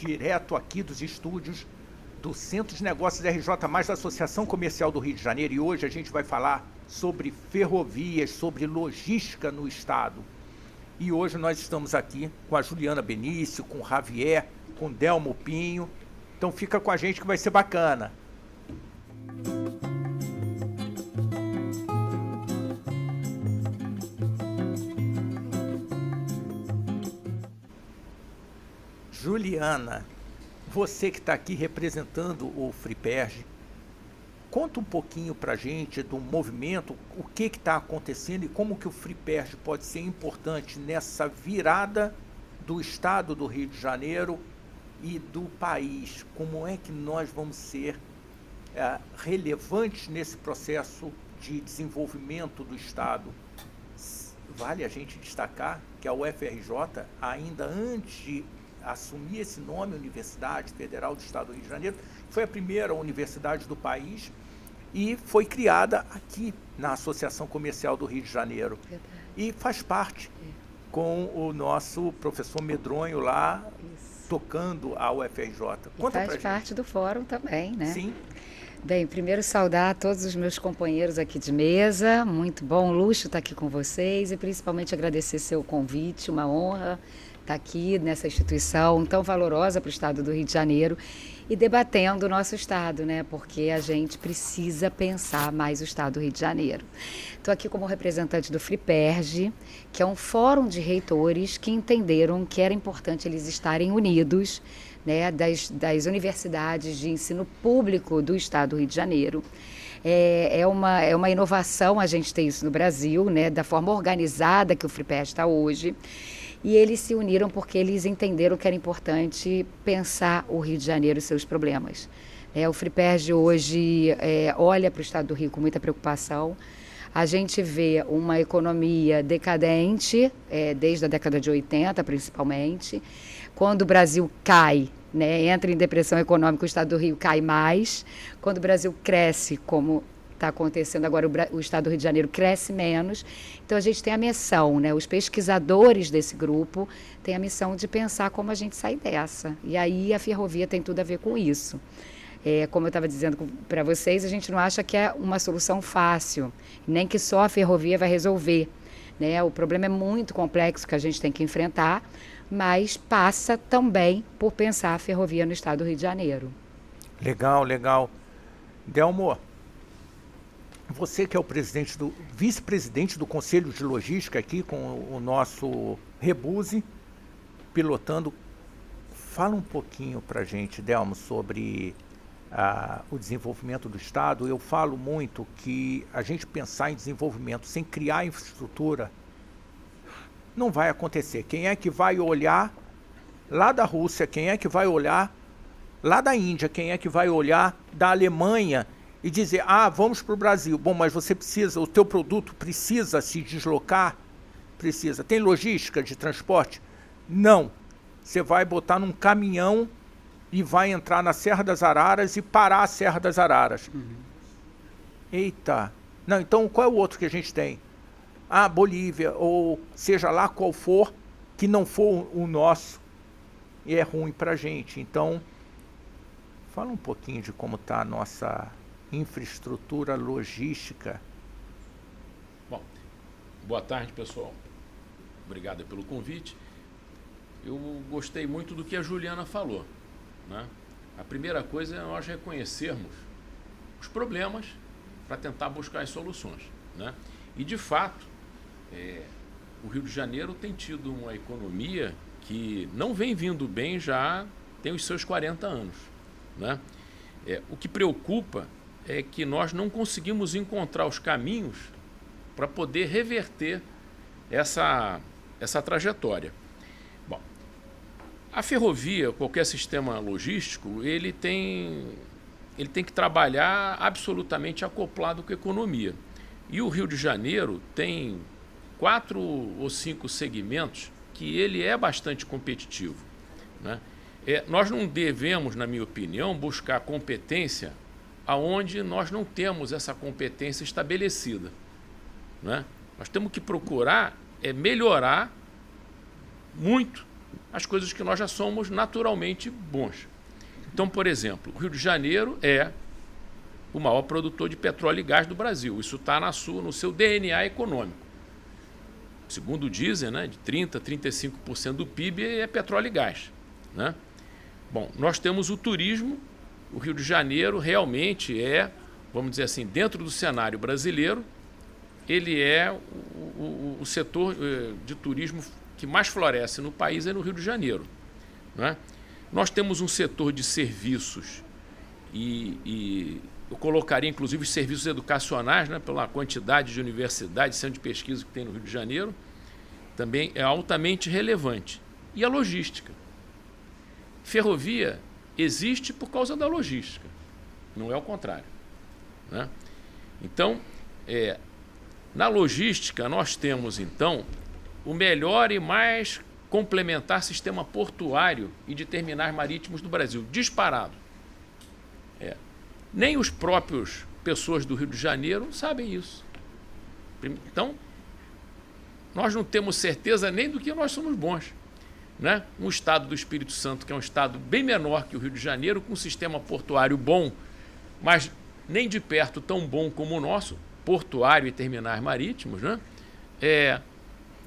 direto aqui dos estúdios do Centro de Negócios RJ+, da Associação Comercial do Rio de Janeiro, e hoje a gente vai falar sobre ferrovias, sobre logística no estado. E hoje nós estamos aqui com a Juliana Benício, com o Javier, com o Delmo Pinho. Então fica com a gente que vai ser bacana. Juliana, você que está aqui representando o FRIPERJ, conta um pouquinho para a gente do movimento, o que está acontecendo e como que o FRIPERJ pode ser importante nessa virada do estado do Rio de Janeiro e do país. Como é que nós vamos ser relevantes nesse processo de desenvolvimento do estado? Vale a gente destacar que a UFRJ, ainda antes de assumir esse nome, Universidade Federal do Estado do Rio de Janeiro, foi a primeira universidade do país e foi criada aqui na Associação Comercial do Rio de Janeiro. Verdade. E faz parte com o nosso professor Medronho lá, tocando a UFRJ. Conta pra gente. Faz parte do fórum também, né? Sim. Bem, primeiro saudar todos os meus companheiros aqui de mesa, muito bom, luxo estar aqui com vocês e principalmente agradecer seu convite, uma honra estar aqui nessa instituição tão valorosa para o estado do Rio de Janeiro e debatendo o nosso estado, né? Porque a gente precisa pensar mais o estado do Rio de Janeiro. Estou aqui como representante do FRIPERJ, que é um fórum de reitores que entenderam que era importante eles estarem unidos, né, das universidades de ensino público do estado do Rio de Janeiro. É uma inovação a gente ter isso no Brasil, né, da forma organizada que o FRIPERJ está hoje. E eles se uniram porque eles entenderam que era importante pensar o Rio de Janeiro e seus problemas. O FRIPERJ hoje olha para o estado do Rio com muita preocupação. A gente vê uma economia decadente, desde a década de 80 principalmente. Quando o Brasil cai, né, entra em depressão econômica, o estado do Rio cai mais. Quando o Brasil cresce, como está acontecendo agora, o estado do Rio de Janeiro cresce menos. Então a gente tem a missão, né, os pesquisadores desse grupo têm a missão de pensar como a gente sai dessa. E aí a ferrovia tem tudo a ver com isso. Como eu estava dizendo para vocês, a gente não acha que é uma solução fácil, nem que só a ferrovia vai resolver, né? O problema é muito complexo que a gente tem que enfrentar, mas passa também por pensar a ferrovia no estado do Rio de Janeiro. Legal, legal. Delmo, você que é o vice-presidente do Conselho de Logística aqui com o nosso Rebuse, pilotando, fala um pouquinho para a gente, Delmo, sobre o desenvolvimento do estado. Eu falo muito que a gente pensar em desenvolvimento sem criar infraestrutura não vai acontecer. Quem é que vai olhar lá da Rússia, quem é que vai olhar lá da Índia, quem é que vai olhar da Alemanha e dizer, vamos para o Brasil. Bom, mas você precisa, o teu produto precisa se deslocar? Precisa. Tem logística de transporte? Não. Você vai botar num caminhão e vai entrar na Serra das Araras e parar a Serra das Araras. Uhum. Eita. Não, então qual é o outro que a gente tem? Bolívia, ou seja lá qual for, que não for o nosso, e é ruim para a gente. Então, fala um pouquinho de como está a nossa infraestrutura logística. Bom, boa tarde, pessoal. Obrigado pelo convite. Eu gostei muito do que a Juliana falou, né? A primeira coisa é nós reconhecermos os problemas para tentar buscar as soluções, né? E, de fato, o Rio de Janeiro tem tido uma economia que não vem vindo bem já tem os seus 40 anos, né? O que preocupa é que nós não conseguimos encontrar os caminhos para poder reverter essa trajetória. Bom, a ferrovia, qualquer sistema logístico, ele tem que trabalhar absolutamente acoplado com a economia. E o Rio de Janeiro tem 4 ou 5 segmentos que ele é bastante competitivo, né? Nós não devemos, na minha opinião, buscar competência aonde nós não temos essa competência estabelecida, né? Nós temos que procurar melhorar muito as coisas que nós já somos naturalmente bons. Então, por exemplo, o Rio de Janeiro é o maior produtor de petróleo e gás do Brasil. Isso está no seu DNA econômico. Segundo dizem, né, de 30% a 35% do PIB é petróleo e gás, né? Bom, nós temos o turismo. O Rio de Janeiro realmente vamos dizer assim, dentro do cenário brasileiro, ele é o setor de turismo que mais floresce no país é no Rio de Janeiro, né? Nós temos um setor de serviços e eu colocaria inclusive os serviços educacionais, né, pela quantidade de universidades, centro de pesquisa que tem no Rio de Janeiro, também é altamente relevante. E a logística. Ferrovia existe por causa da logística, não é o contrário, né? Então, na logística, nós temos, então, o melhor e mais complementar sistema portuário e de terminais marítimos do Brasil, disparado. Nem os próprios pessoas do Rio de Janeiro sabem isso. Então, nós não temos certeza nem do que nós somos bons, né? Um estado do Espírito Santo, que é um estado bem menor que o Rio de Janeiro, com um sistema portuário bom, mas nem de perto tão bom como o nosso, portuário e terminais marítimos, né?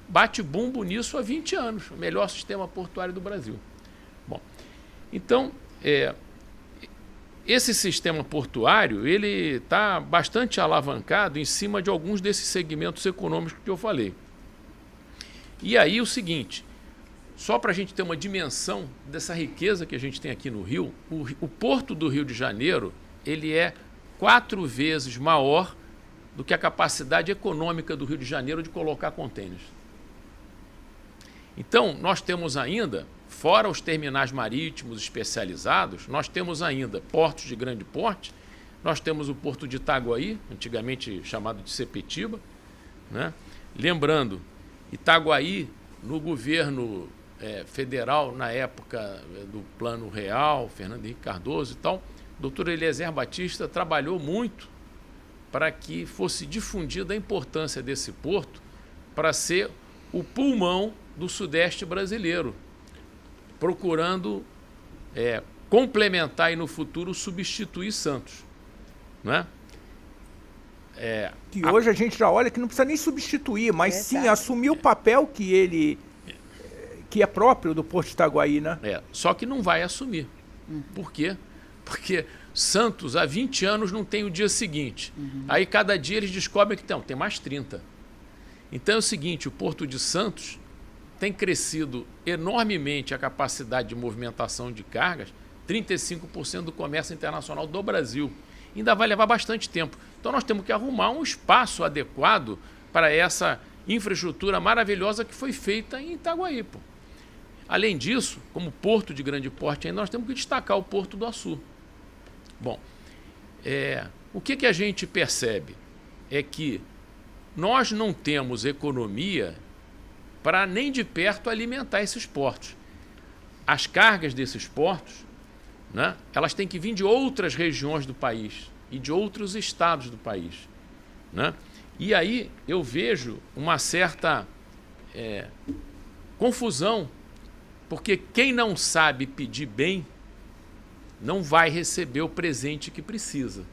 Bate bumbo nisso há 20 anos, o melhor sistema portuário do Brasil. Bom, então, esse sistema portuário ele está bastante alavancado em cima de alguns desses segmentos econômicos que eu falei. E aí o seguinte, só para a gente ter uma dimensão dessa riqueza que a gente tem aqui no Rio, o Porto do Rio de Janeiro ele é 4 vezes maior do que a capacidade econômica do Rio de Janeiro de colocar contêineres. Então, nós temos ainda, fora os terminais marítimos especializados, nós temos ainda portos de grande porte, nós temos o Porto de Itaguaí, antigamente chamado de Sepetiba, né? Lembrando, Itaguaí, no governo federal, na época do Plano Real, Fernando Henrique Cardoso e tal, o doutor Eliezer Batista trabalhou muito para que fosse difundida a importância desse porto para ser o pulmão do Sudeste brasileiro, procurando complementar e no futuro substituir Santos, né? Que hoje a gente já olha que não precisa nem substituir, mas sim assumir o papel que é próprio do Porto de Itaguaí, né? Só que não vai assumir. Por quê? Porque Santos, há 20 anos, não tem o dia seguinte. Aí, cada dia, eles descobrem que tem mais 30. Então, é o seguinte, o Porto de Santos tem crescido enormemente a capacidade de movimentação de cargas, 35% do comércio internacional do Brasil. Ainda vai levar bastante tempo. Então, nós temos que arrumar um espaço adequado para essa infraestrutura maravilhosa que foi feita em Itaguaí, pô. Além disso, como porto de grande porte, ainda nós temos que destacar o Porto do Açu. Bom, o que a gente percebe é que nós não temos economia para nem de perto alimentar esses portos. As cargas desses portos, né, elas têm que vir de outras regiões do país e de outros estados do país, né? E aí eu vejo uma certa confusão, porque quem não sabe pedir bem não vai receber o presente que precisa.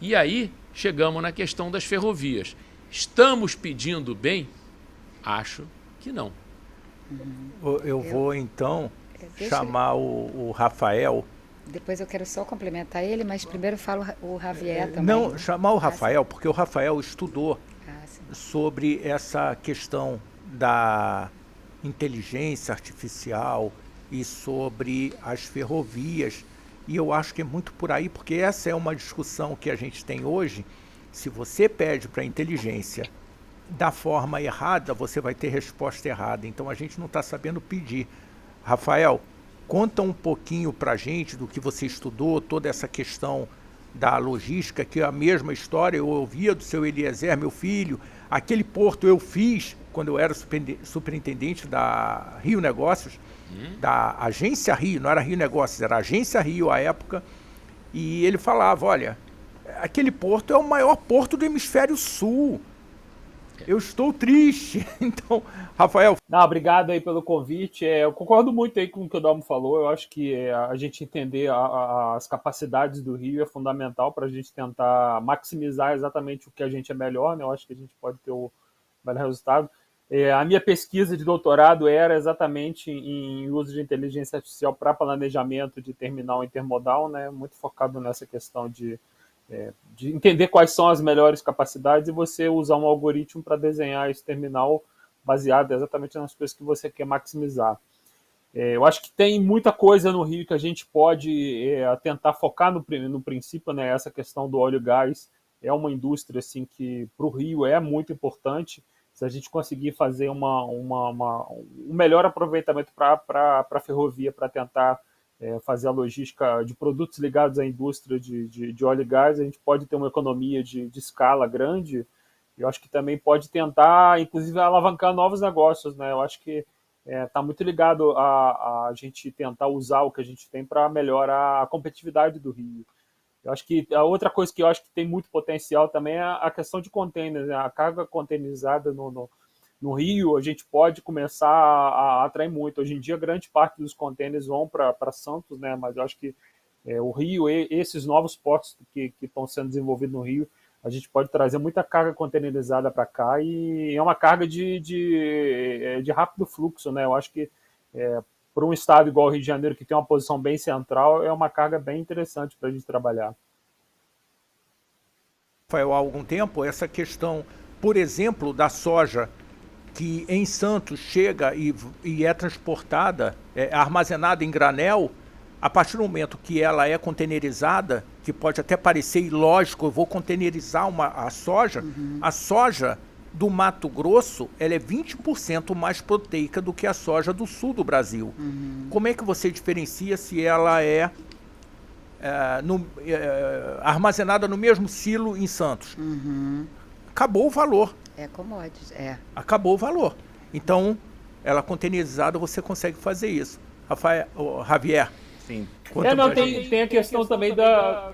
E aí chegamos na questão das ferrovias. Estamos pedindo bem? Acho que não. Eu vou então chamar o Rafael. Depois eu quero só complementar ele, mas primeiro falo o Javier também. Não, chamar o Rafael, porque o Rafael estudou sobre essa questão da inteligência artificial e sobre as ferrovias. E eu acho que é muito por aí, porque essa é uma discussão que a gente tem hoje. Se você pede para a inteligência da forma errada, você vai ter resposta errada. Então a gente não está sabendo pedir. Rafael, conta um pouquinho para a gente do que você estudou, toda essa questão da logística, que é a mesma história. Eu ouvia do seu Eliezer, meu filho, aquele porto eu fiz quando eu era superintendente da Rio Negócios, da Agência Rio, não era Rio Negócios, era Agência Rio à época, e ele falava, olha, aquele porto é o maior porto do hemisfério sul. Eu estou triste. Então, Rafael. Não, obrigado aí pelo convite. Eu concordo muito aí com o que o Dalmo falou. Eu acho que a gente entender as capacidades do Rio é fundamental para a gente tentar maximizar exatamente o que a gente é melhor, né? Eu acho que a gente pode ter o melhor resultado. A minha pesquisa de doutorado era exatamente em uso de inteligência artificial para planejamento de terminal intermodal, né? Muito focado nessa questão de entender quais são as melhores capacidades e você usar um algoritmo para desenhar esse terminal baseado exatamente nas coisas que você quer maximizar. Eu acho que tem muita coisa no Rio que a gente pode tentar focar no princípio, né? Essa questão do óleo e gás é uma indústria assim, que para o Rio é muito importante. Se a gente conseguir fazer um melhor aproveitamento para a ferrovia, para tentar fazer a logística de produtos ligados à indústria de óleo e gás, a gente pode ter uma economia de escala grande. Eu acho que também pode tentar, inclusive, alavancar novos negócios, né? Eu acho que está muito ligado a gente tentar usar o que a gente tem para melhorar a competitividade do Rio. Eu acho que a outra coisa que eu acho que tem muito potencial também é a questão de containers, né? A carga containerizada no Rio, a gente pode começar a atrair muito. Hoje em dia, grande parte dos containers vão para Santos, né? Mas eu acho que o Rio, esses novos portos que estão sendo desenvolvidos no Rio, a gente pode trazer muita carga containerizada para cá e é uma carga de rápido fluxo, né? Eu acho que para um estado igual o Rio de Janeiro, que tem uma posição bem central, é uma carga bem interessante para a gente trabalhar. Rafael, há algum tempo, essa questão, por exemplo, da soja, que em Santos chega e é transportada, armazenada em granel, a partir do momento que ela é containerizada, que pode até parecer ilógico, eu vou containerizar a soja, a soja do Mato Grosso, ela é 20% mais proteica do que a soja do sul do Brasil. Como é que você diferencia se ela é armazenada no mesmo silo em Santos? Acabou o valor. É commodities, Acabou o valor. Então, ela containerizada, você consegue fazer isso. Javier. Sim. Tem a questão também da...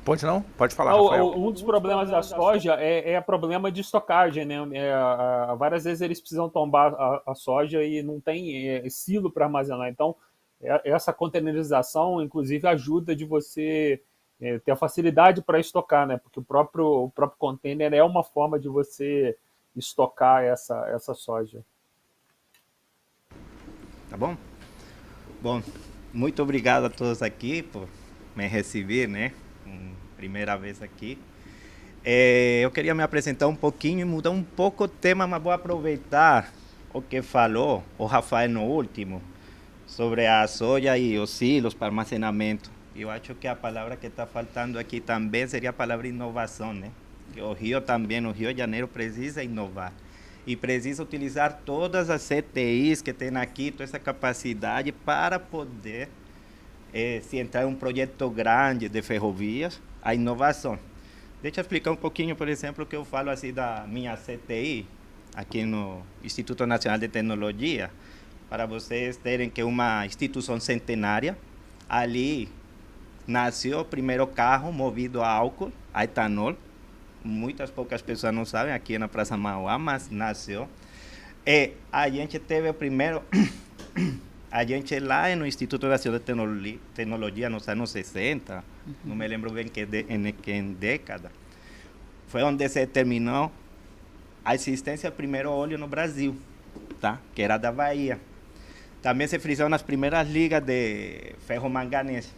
Pode não? Pode falar, Rafael. Um dos problemas da soja é o problema de estocagem, né? Várias vezes eles precisam tombar a soja e não tem silo para armazenar. Então, essa containerização, inclusive, ajuda de você ter a facilidade para estocar, né? Porque o próprio container é uma forma de você estocar essa soja. Tá bom? Bom, muito obrigado a todos aqui por me receber, né? Primeira vez aqui. Eu queria me apresentar um pouquinho e mudar um pouco o tema, mas vou aproveitar o que falou o Rafael no último, sobre a soja e os silos para armazenamento. Eu acho que a palavra que está faltando aqui também seria a palavra inovação, né? O Rio também, o Rio de Janeiro precisa inovar. E precisa utilizar todas as CTIs que tem aqui, toda essa capacidade para poder, se entrar em um projeto grande de ferrovias, a inovação. Deixa eu explicar um pouquinho, por exemplo, o que eu falo assim da minha CTI, aqui no Instituto Nacional de Tecnologia, para vocês terem que é uma instituição centenária. Ali nasceu o primeiro carro movido a álcool, a etanol. Muitas poucas pessoas não sabem, aqui na Praça Mauá, mas nasceu. E a gente teve o primeiro... A gente lá no Instituto Nacional de Tecnologia, nos anos 60, não me lembro bem em década, foi onde se terminou a existência do primeiro óleo no Brasil, tá? Que era da Bahia. Também se frisaram as primeiras ligas de ferro-manganês.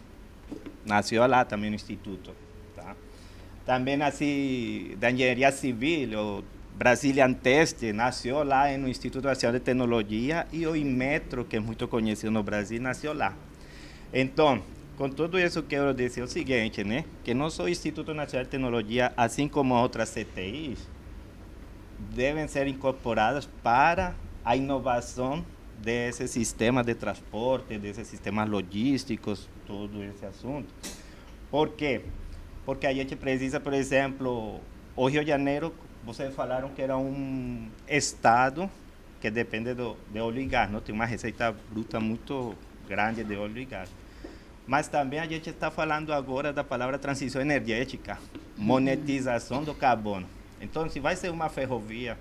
Nasceu lá também no Instituto. Tá? Também assim, da engenharia civil, o Brazilian Test nasceu lá no Instituto Nacional de Tecnologia e o Inmetro, que é muito conhecido no Brasil, nasceu lá. Então, com tudo isso, quero dizer o seguinte, né? Que nosso Instituto Nacional de Tecnologia, assim como outras CTIs, devem ser incorporadas para a inovação desse sistema de transporte, desses sistemas logísticos, todo esse assunto. Por quê? Porque a gente precisa, por exemplo, o Rio de Janeiro, vocês falaram que era um estado que depende de óleo e gás, não? Tem uma receita bruta muito grande de óleo e gás. Mas também a gente está falando agora da palavra transição energética, monetização do carbono. Então, se vai ser uma ferrovia,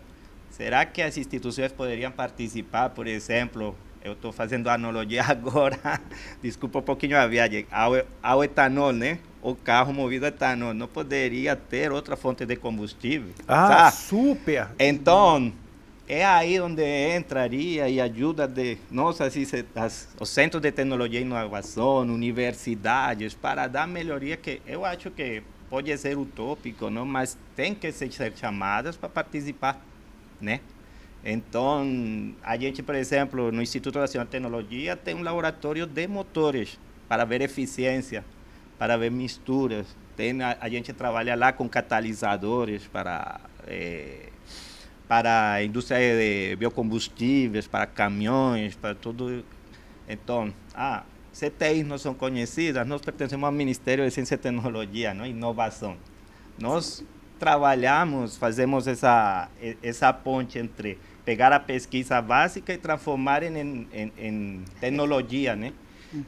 será que as instituições poderiam participar, por exemplo, eu estou fazendo analogia agora, desculpa um pouquinho a viagem, ao etanol, né? O carro movido a etanol não poderia ter outra fonte de combustível? Ah, sabe? super! Então, é aí onde entraria e ajuda de nós, os centros de tecnologia e inovação, universidades, para dar melhoria que eu acho que pode ser utópico, não? Mas tem que ser chamadas para participar, né? Então, a gente, por exemplo, no Instituto Nacional de Tecnologia tem um laboratório de motores para ver eficiência, para ver misturas. A gente trabalha lá com catalisadores para a indústria de biocombustíveis, para caminhões, para tudo. Então, CTIs não são conhecidas, nós pertencemos ao Ministério de Ciência e Tecnologia, não? Inovação. Nós trabalhamos, fazemos essa ponte entre pegar a pesquisa básica e transformar em tecnologia, né?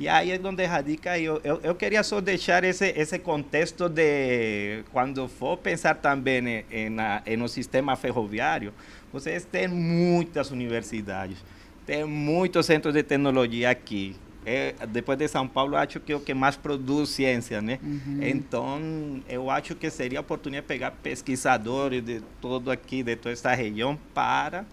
E aí é onde radica, eu queria só deixar esse contexto de, quando for pensar também no sistema ferroviário, vocês têm muitas universidades, tem muitos centros de tecnologia aqui. Depois de São Paulo, acho que é o que mais produz ciência, né? Então, eu acho que seria a oportunidade de pegar pesquisadores de todo aqui, de toda essa região, para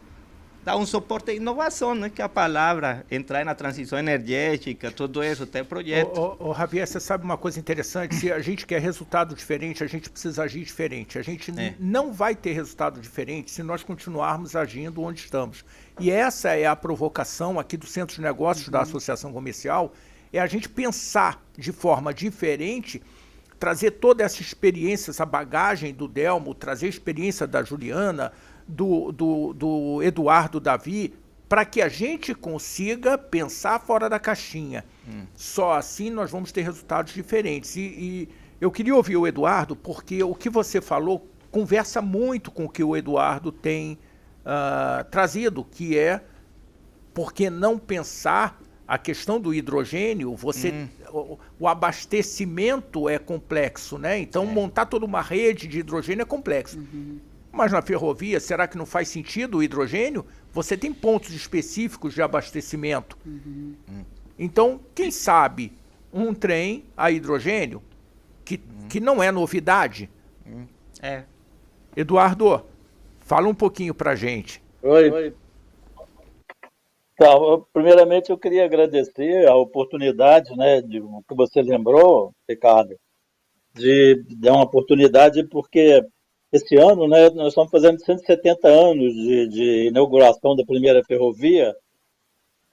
dar um suporte à inovação, né? Que é a palavra, entrar na transição energética, tudo isso, tem projeto. Javier, você sabe uma coisa interessante? Se a gente quer resultado diferente, a gente precisa agir diferente. A gente não vai ter resultado diferente se nós continuarmos agindo onde estamos. E essa é a provocação aqui do Centro de Negócios da Associação Comercial, é a gente pensar de forma diferente, trazer toda essa experiência, essa bagagem do Delmo, trazer a experiência da Juliana, do Eduardo Davi, para que a gente consiga pensar fora da caixinha. Só assim nós vamos ter resultados diferentes. E eu queria ouvir o Eduardo, porque o que você falou conversa muito com o que o Eduardo tem trazido, que é por que não pensar a questão do hidrogênio, o abastecimento é complexo, né? Então montar toda uma rede de hidrogênio é complexo. Mas na ferrovia, será que não faz sentido o hidrogênio? Você tem pontos específicos de abastecimento. Então, quem sabe um trem a hidrogênio, que não é novidade. Eduardo, fala um pouquinho pra gente. Oi. Então, primeiramente eu queria agradecer a oportunidade, né, de o que você lembrou, Ricardo, de dar uma oportunidade, porque esse ano, né, nós estamos fazendo 170 anos de inauguração da primeira ferrovia,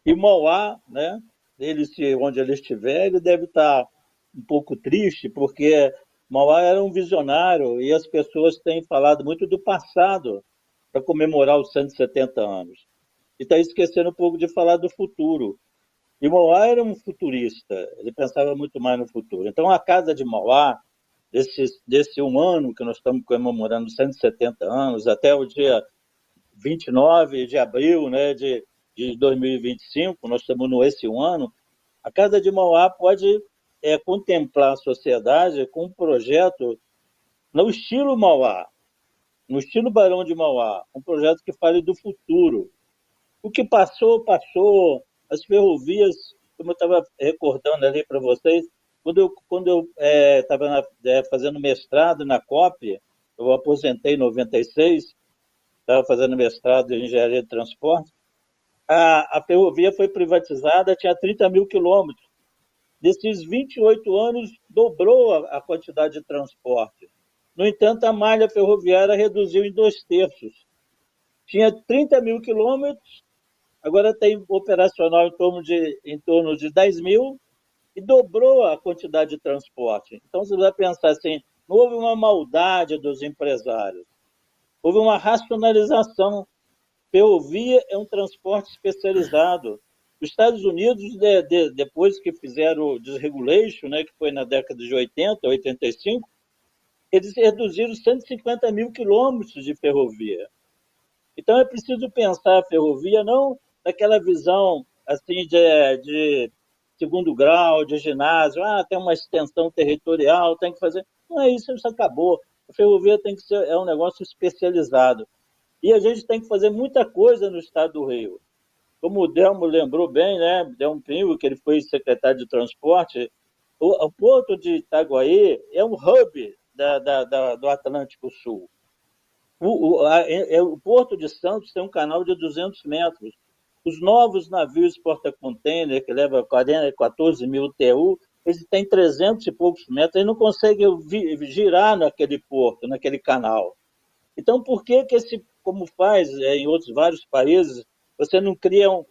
e Mauá, né, onde ele estiver, ele deve estar um pouco triste, porque Mauá era um visionário e as pessoas têm falado muito do passado para comemorar os 170 anos. E está esquecendo um pouco de falar do futuro. E Mauá era um futurista, ele pensava muito mais no futuro. Então, a Casa de Mauá, desse um ano que nós estamos comemorando 170 anos, até o dia 29 de abril, né, de 2025, nós estamos nesse um ano, a Casa de Mauá pode contemplar a sociedade com um projeto no estilo Mauá, no estilo Barão de Mauá, um projeto que fale do futuro. O que passou, passou. As ferrovias, como eu estava recordando ali para vocês, quando eu estava fazendo mestrado na COP, eu aposentei em 96, estava fazendo mestrado em engenharia de transporte, a ferrovia foi privatizada, tinha 30 mil quilômetros. Desses 28 anos, dobrou a quantidade de transporte. No entanto, a malha ferroviária reduziu em 2/3. Tinha 30 mil quilômetros, agora tem operacional em torno de 10 mil e dobrou a quantidade de transporte. Então, você vai pensar assim, não houve uma maldade dos empresários, houve uma racionalização. Ferrovia é um transporte especializado. Os Estados Unidos, depois que fizeram o desregulation, né, que foi na década de 80, 85, eles reduziram 150 mil quilômetros de ferrovia. Então, é preciso pensar a ferrovia não naquela visão assim de segundo grau, de ginásio, tem uma extensão territorial, tem que fazer. Não é isso, isso acabou. A ferrovia tem que ser um negócio especializado. E a gente tem que fazer muita coisa no estado do Rio. Como o Delmo lembrou bem, né? Delmo Pinho, que ele foi secretário de transporte, o Porto de Itaguaí é um hub do Atlântico Sul. O Porto de Santos tem um canal de 200 metros. Os novos navios porta-container, que levam 14 mil TU, eles têm 300 e poucos metros, eles não conseguem girar naquele porto, naquele canal. Então, por que como faz em outros vários países, você não cria um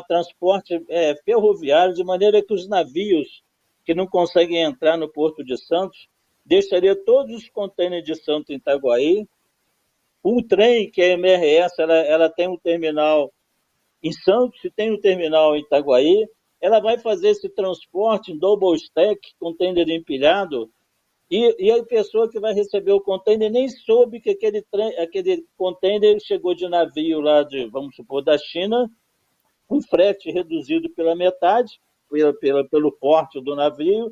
transporte ferroviário de maneira que os navios que não conseguem entrar no Porto de Santos deixaria todos os contêineres de Santos em Itaguaí? O trem, que é a MRS, ela tem um terminal em Santos, tem um terminal em Itaguaí, ela vai fazer esse transporte em double stack, container empilhado, e a pessoa que vai receber o container nem soube que aquele container chegou de navio lá, vamos supor, da China, com frete reduzido pela metade, pelo porte do navio,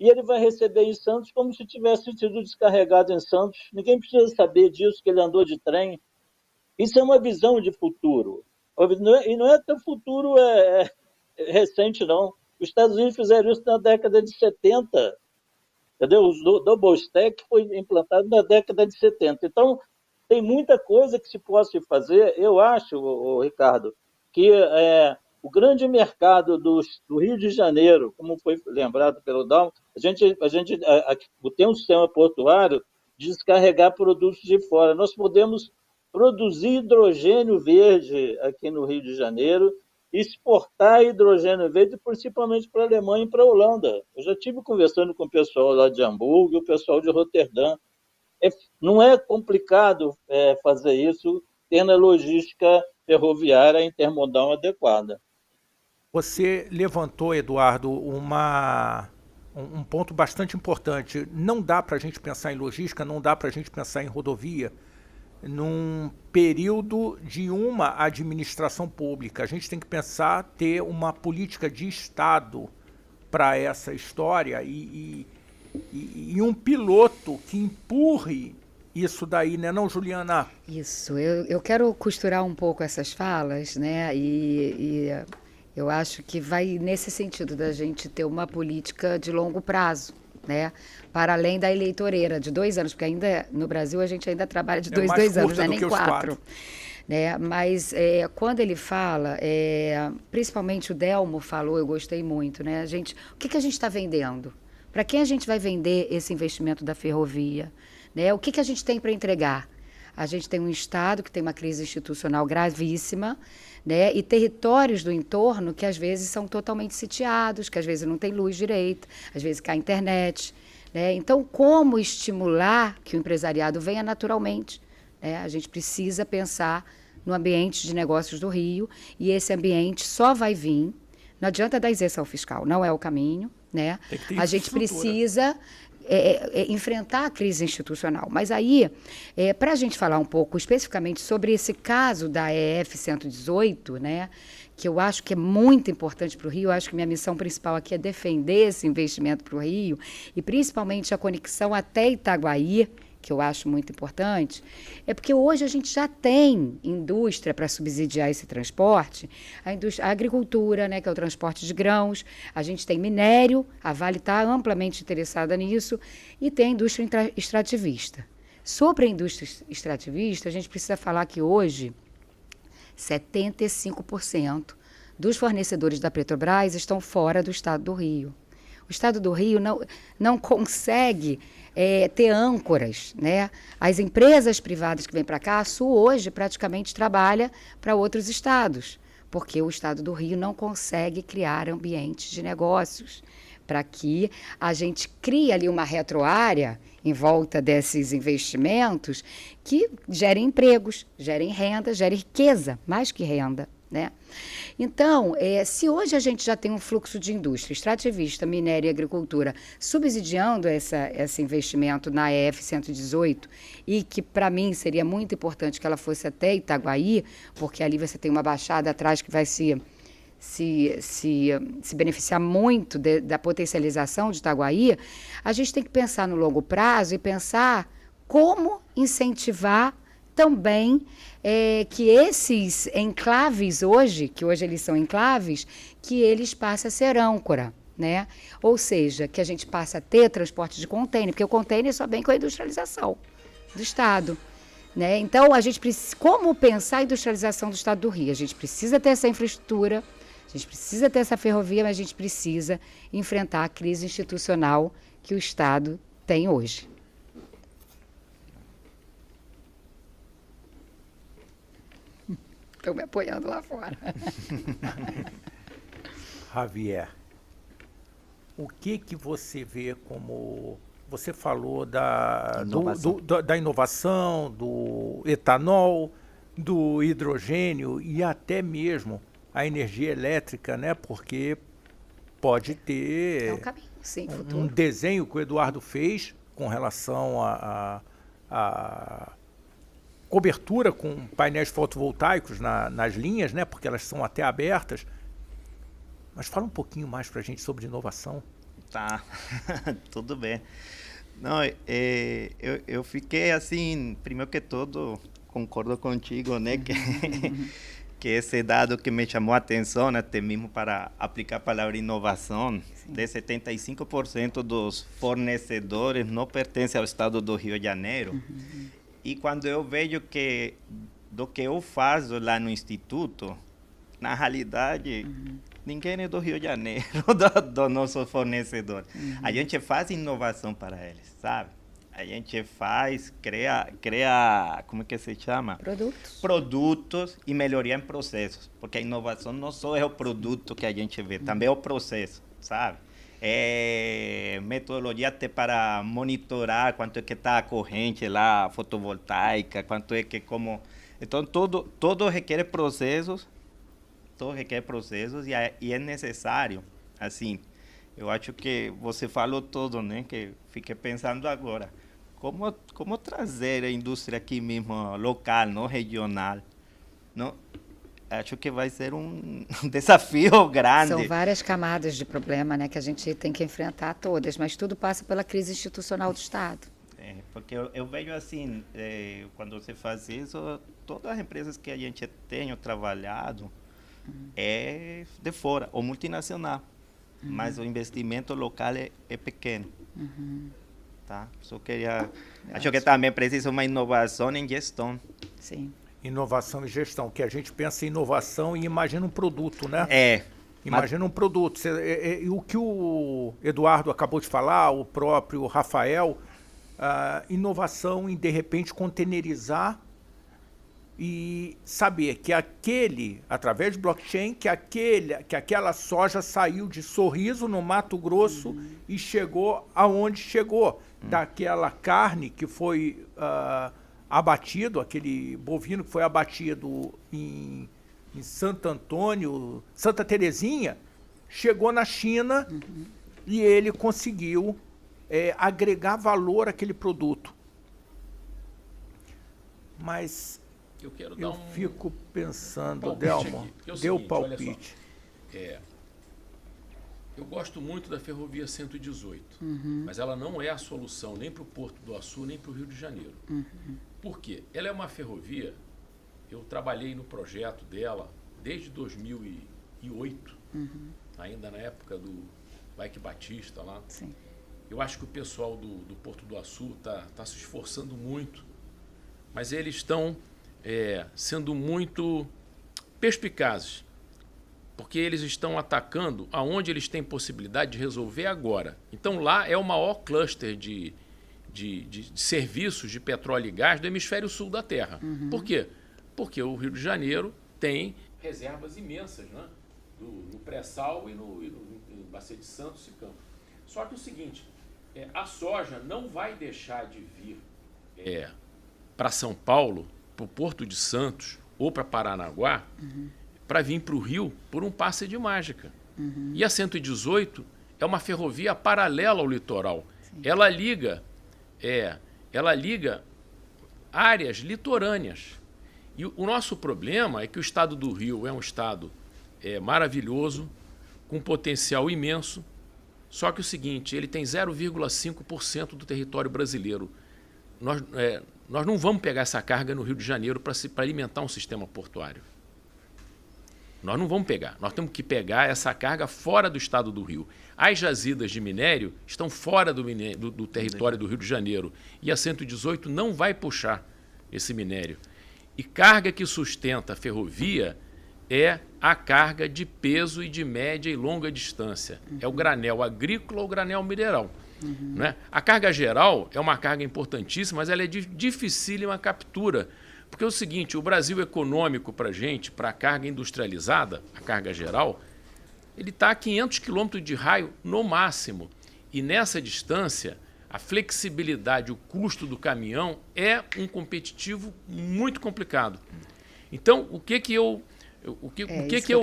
e ele vai receber em Santos como se tivesse sido descarregado em Santos. Ninguém precisa saber disso, que ele andou de trem. Isso é uma visão de futuro. E não é tão futuro recente, não. Os Estados Unidos fizeram isso na década de 70. Entendeu? O double stack foi implantado na década de 70. Então, tem muita coisa que se possa fazer. Eu acho, Ricardo, que o grande mercado do Rio de Janeiro, como foi lembrado pelo Dalmo, a gente tem um sistema portuário de descarregar produtos de fora. Nós podemos produzir hidrogênio verde aqui no Rio de Janeiro, exportar hidrogênio verde principalmente para a Alemanha e para a Holanda. Eu já estive conversando com o pessoal lá de Hamburgo e o pessoal de Roterdã. Não é complicado fazer isso tendo a logística ferroviária intermodal adequada. Você levantou, Eduardo, um ponto bastante importante. Não dá para a gente pensar em logística, não dá para a gente pensar em rodovia num período de uma administração pública. A gente tem que pensar ter uma política de Estado para essa história e um piloto que empurre isso daí, né, não, Juliana? Isso, eu quero costurar um pouco essas falas, né, e eu acho que vai nesse sentido da gente ter uma política de longo prazo, né, para além da eleitoreira de 2 anos, porque ainda no Brasil a gente ainda trabalha de 2 anos, não é nem 4. Né? Mas quando ele fala, principalmente o Delmo falou, eu gostei muito, né? O que a gente está vendendo? Para quem a gente vai vender esse investimento da ferrovia? Né? O que a gente tem para entregar? A gente tem um Estado que tem uma crise institucional gravíssima, né? E territórios do entorno que às vezes são totalmente sitiados, que às vezes não tem luz direita, às vezes cai a internet. Né? Então, como estimular que o empresariado venha naturalmente? A gente precisa pensar no ambiente de negócios do Rio, e esse ambiente só vai vir, não adianta dar isenção fiscal, não é o caminho, né? A gente precisa enfrentar a crise institucional. Mas aí, para a gente falar um pouco especificamente sobre esse caso da EF 118, né, que eu acho que é muito importante para o Rio, eu acho que minha missão principal aqui é defender esse investimento para o Rio, e principalmente a conexão até Itaguaí, que eu acho muito importante, é porque hoje a gente já tem indústria para subsidiar esse transporte, a agricultura, né, que é o transporte de grãos, a gente tem minério, a Vale está amplamente interessada nisso, e tem a indústria extrativista. Sobre a indústria extrativista, a gente precisa falar que hoje 75% dos fornecedores da Petrobras estão fora do estado do Rio. O estado do Rio não consegue ter âncoras, né? As empresas privadas que vêm para cá, a Sul hoje praticamente trabalha para outros estados, porque o estado do Rio não consegue criar ambientes de negócios para que a gente crie ali uma retroárea em volta desses investimentos que gerem empregos, gerem renda, gerem riqueza, mais que renda. Né? Então, se hoje a gente já tem um fluxo de indústria, extrativista, minério e agricultura, subsidiando esse investimento na EF 118, e que para mim seria muito importante que ela fosse até Itaguaí, porque ali você tem uma baixada atrás que vai se beneficiar muito da potencialização de Itaguaí, a gente tem que pensar no longo prazo e pensar como incentivar também que esses enclaves hoje, que hoje eles são enclaves, que eles passem a ser âncora, né? Ou seja, que a gente passe a ter transporte de contêiner, porque o contêiner só vem com a industrialização do Estado, né? Então, a gente precisa, como pensar a industrialização do Estado do Rio? A gente precisa ter essa infraestrutura, a gente precisa ter essa ferrovia, mas a gente precisa enfrentar a crise institucional que o Estado tem hoje. Estão me apoiando lá fora. Javier, o que você vê como... Você falou da inovação, do etanol, do hidrogênio e até mesmo a energia elétrica, né? Porque pode ter um caminho, sim, futuro. Um desenho que o Eduardo fez com relação a cobertura com painéis fotovoltaicos nas linhas, né? Porque elas são até abertas. Mas fala um pouquinho mais para a gente sobre inovação. Tá, tudo bem. Não, eu fiquei assim, primeiro que tudo, concordo contigo, né? Que esse dado que me chamou a atenção, né, até mesmo para aplicar a palavra inovação, sim, de 75% dos fornecedores não pertencem ao estado do Rio de Janeiro. E quando eu vejo que do que eu faço lá no Instituto, na realidade, ninguém é do Rio de Janeiro, do nosso fornecedor. A gente faz inovação para eles, sabe? A gente cria, como que se chama? Produtos e melhoria em processos. Porque a inovação não só é o produto que a gente vê, também é o processo, sabe? É metodologia até para monitorar quanto é que está a corrente lá, fotovoltaica, quanto é que como... Então, todo requer processos, e é necessário, assim, eu acho que você falou tudo, né, que fiquei pensando agora, como trazer a indústria aqui mesmo, local, não regional, não? Acho que vai ser um desafio grande. São várias camadas de problema, né, que a gente tem que enfrentar todas, mas tudo passa pela crise institucional do Estado. Porque eu vejo assim, quando você faz isso, todas as empresas que a gente tem trabalhado é de fora, ou multinacional, mas o investimento local é pequeno. Tá? Só queria... Acho que também precisa uma inovação em gestão. Sim. Inovação e gestão, que a gente pensa em inovação e imagina um produto, né? Imagina um produto. E o que o Eduardo acabou de falar, o próprio Rafael, inovação em, de repente, containerizar e saber que através de blockchain, que aquela soja saiu de Sorriso, no Mato Grosso, e chegou aonde chegou. Daquela carne que foi abatido, aquele bovino que foi abatido em Santo Antônio, Santa Terezinha, chegou na China e ele conseguiu agregar valor àquele produto. Mas eu fico pensando, Delmo, deu palpite. Eu gosto muito da Ferrovia 118, mas ela não é a solução nem para o Porto do Açu, nem para o Rio de Janeiro. Por quê? Ela é uma ferrovia, eu trabalhei no projeto dela desde 2008, ainda na época do Bike Batista lá. Sim. Eu acho que o pessoal do Porto do Açu está se esforçando muito, mas eles estão sendo muito perspicazes, porque eles estão atacando aonde eles têm possibilidade de resolver agora. Então lá é o maior cluster de serviços de petróleo e gás do hemisfério sul da Terra. Por quê? Porque o Rio de Janeiro tem reservas imensas, né? No pré-sal e no Bacia de Santos e Campos. Só que o seguinte, a soja não vai deixar de vir para São Paulo, para o Porto de Santos ou para Paranaguá, para vir para o Rio por um passe de mágica. E a 118 é uma ferrovia paralela ao litoral. Sim. Ela liga áreas litorâneas. E o nosso problema é que o estado do Rio é um estado maravilhoso, com potencial imenso, só que o seguinte, ele tem 0,5% do território brasileiro. nós não vamos pegar essa carga no Rio de Janeiro para alimentar um sistema portuário. Nós não vamos pegar. Nós temos que pegar essa carga fora do estado do Rio. As jazidas de minério estão fora do território do Rio de Janeiro. E a 118 não vai puxar esse minério. E carga que sustenta a ferrovia é a carga de peso e de média e longa distância. É o granel agrícola ou o granel mineral. Né? A carga geral é uma carga importantíssima, mas ela é de dificílima captura. Porque é o seguinte, o Brasil econômico para a gente, para a carga industrializada, a carga geral, ele está a 500 quilômetros de raio no máximo. E nessa distância, a flexibilidade, o custo do caminhão é um competitivo muito complicado. Então, o que eu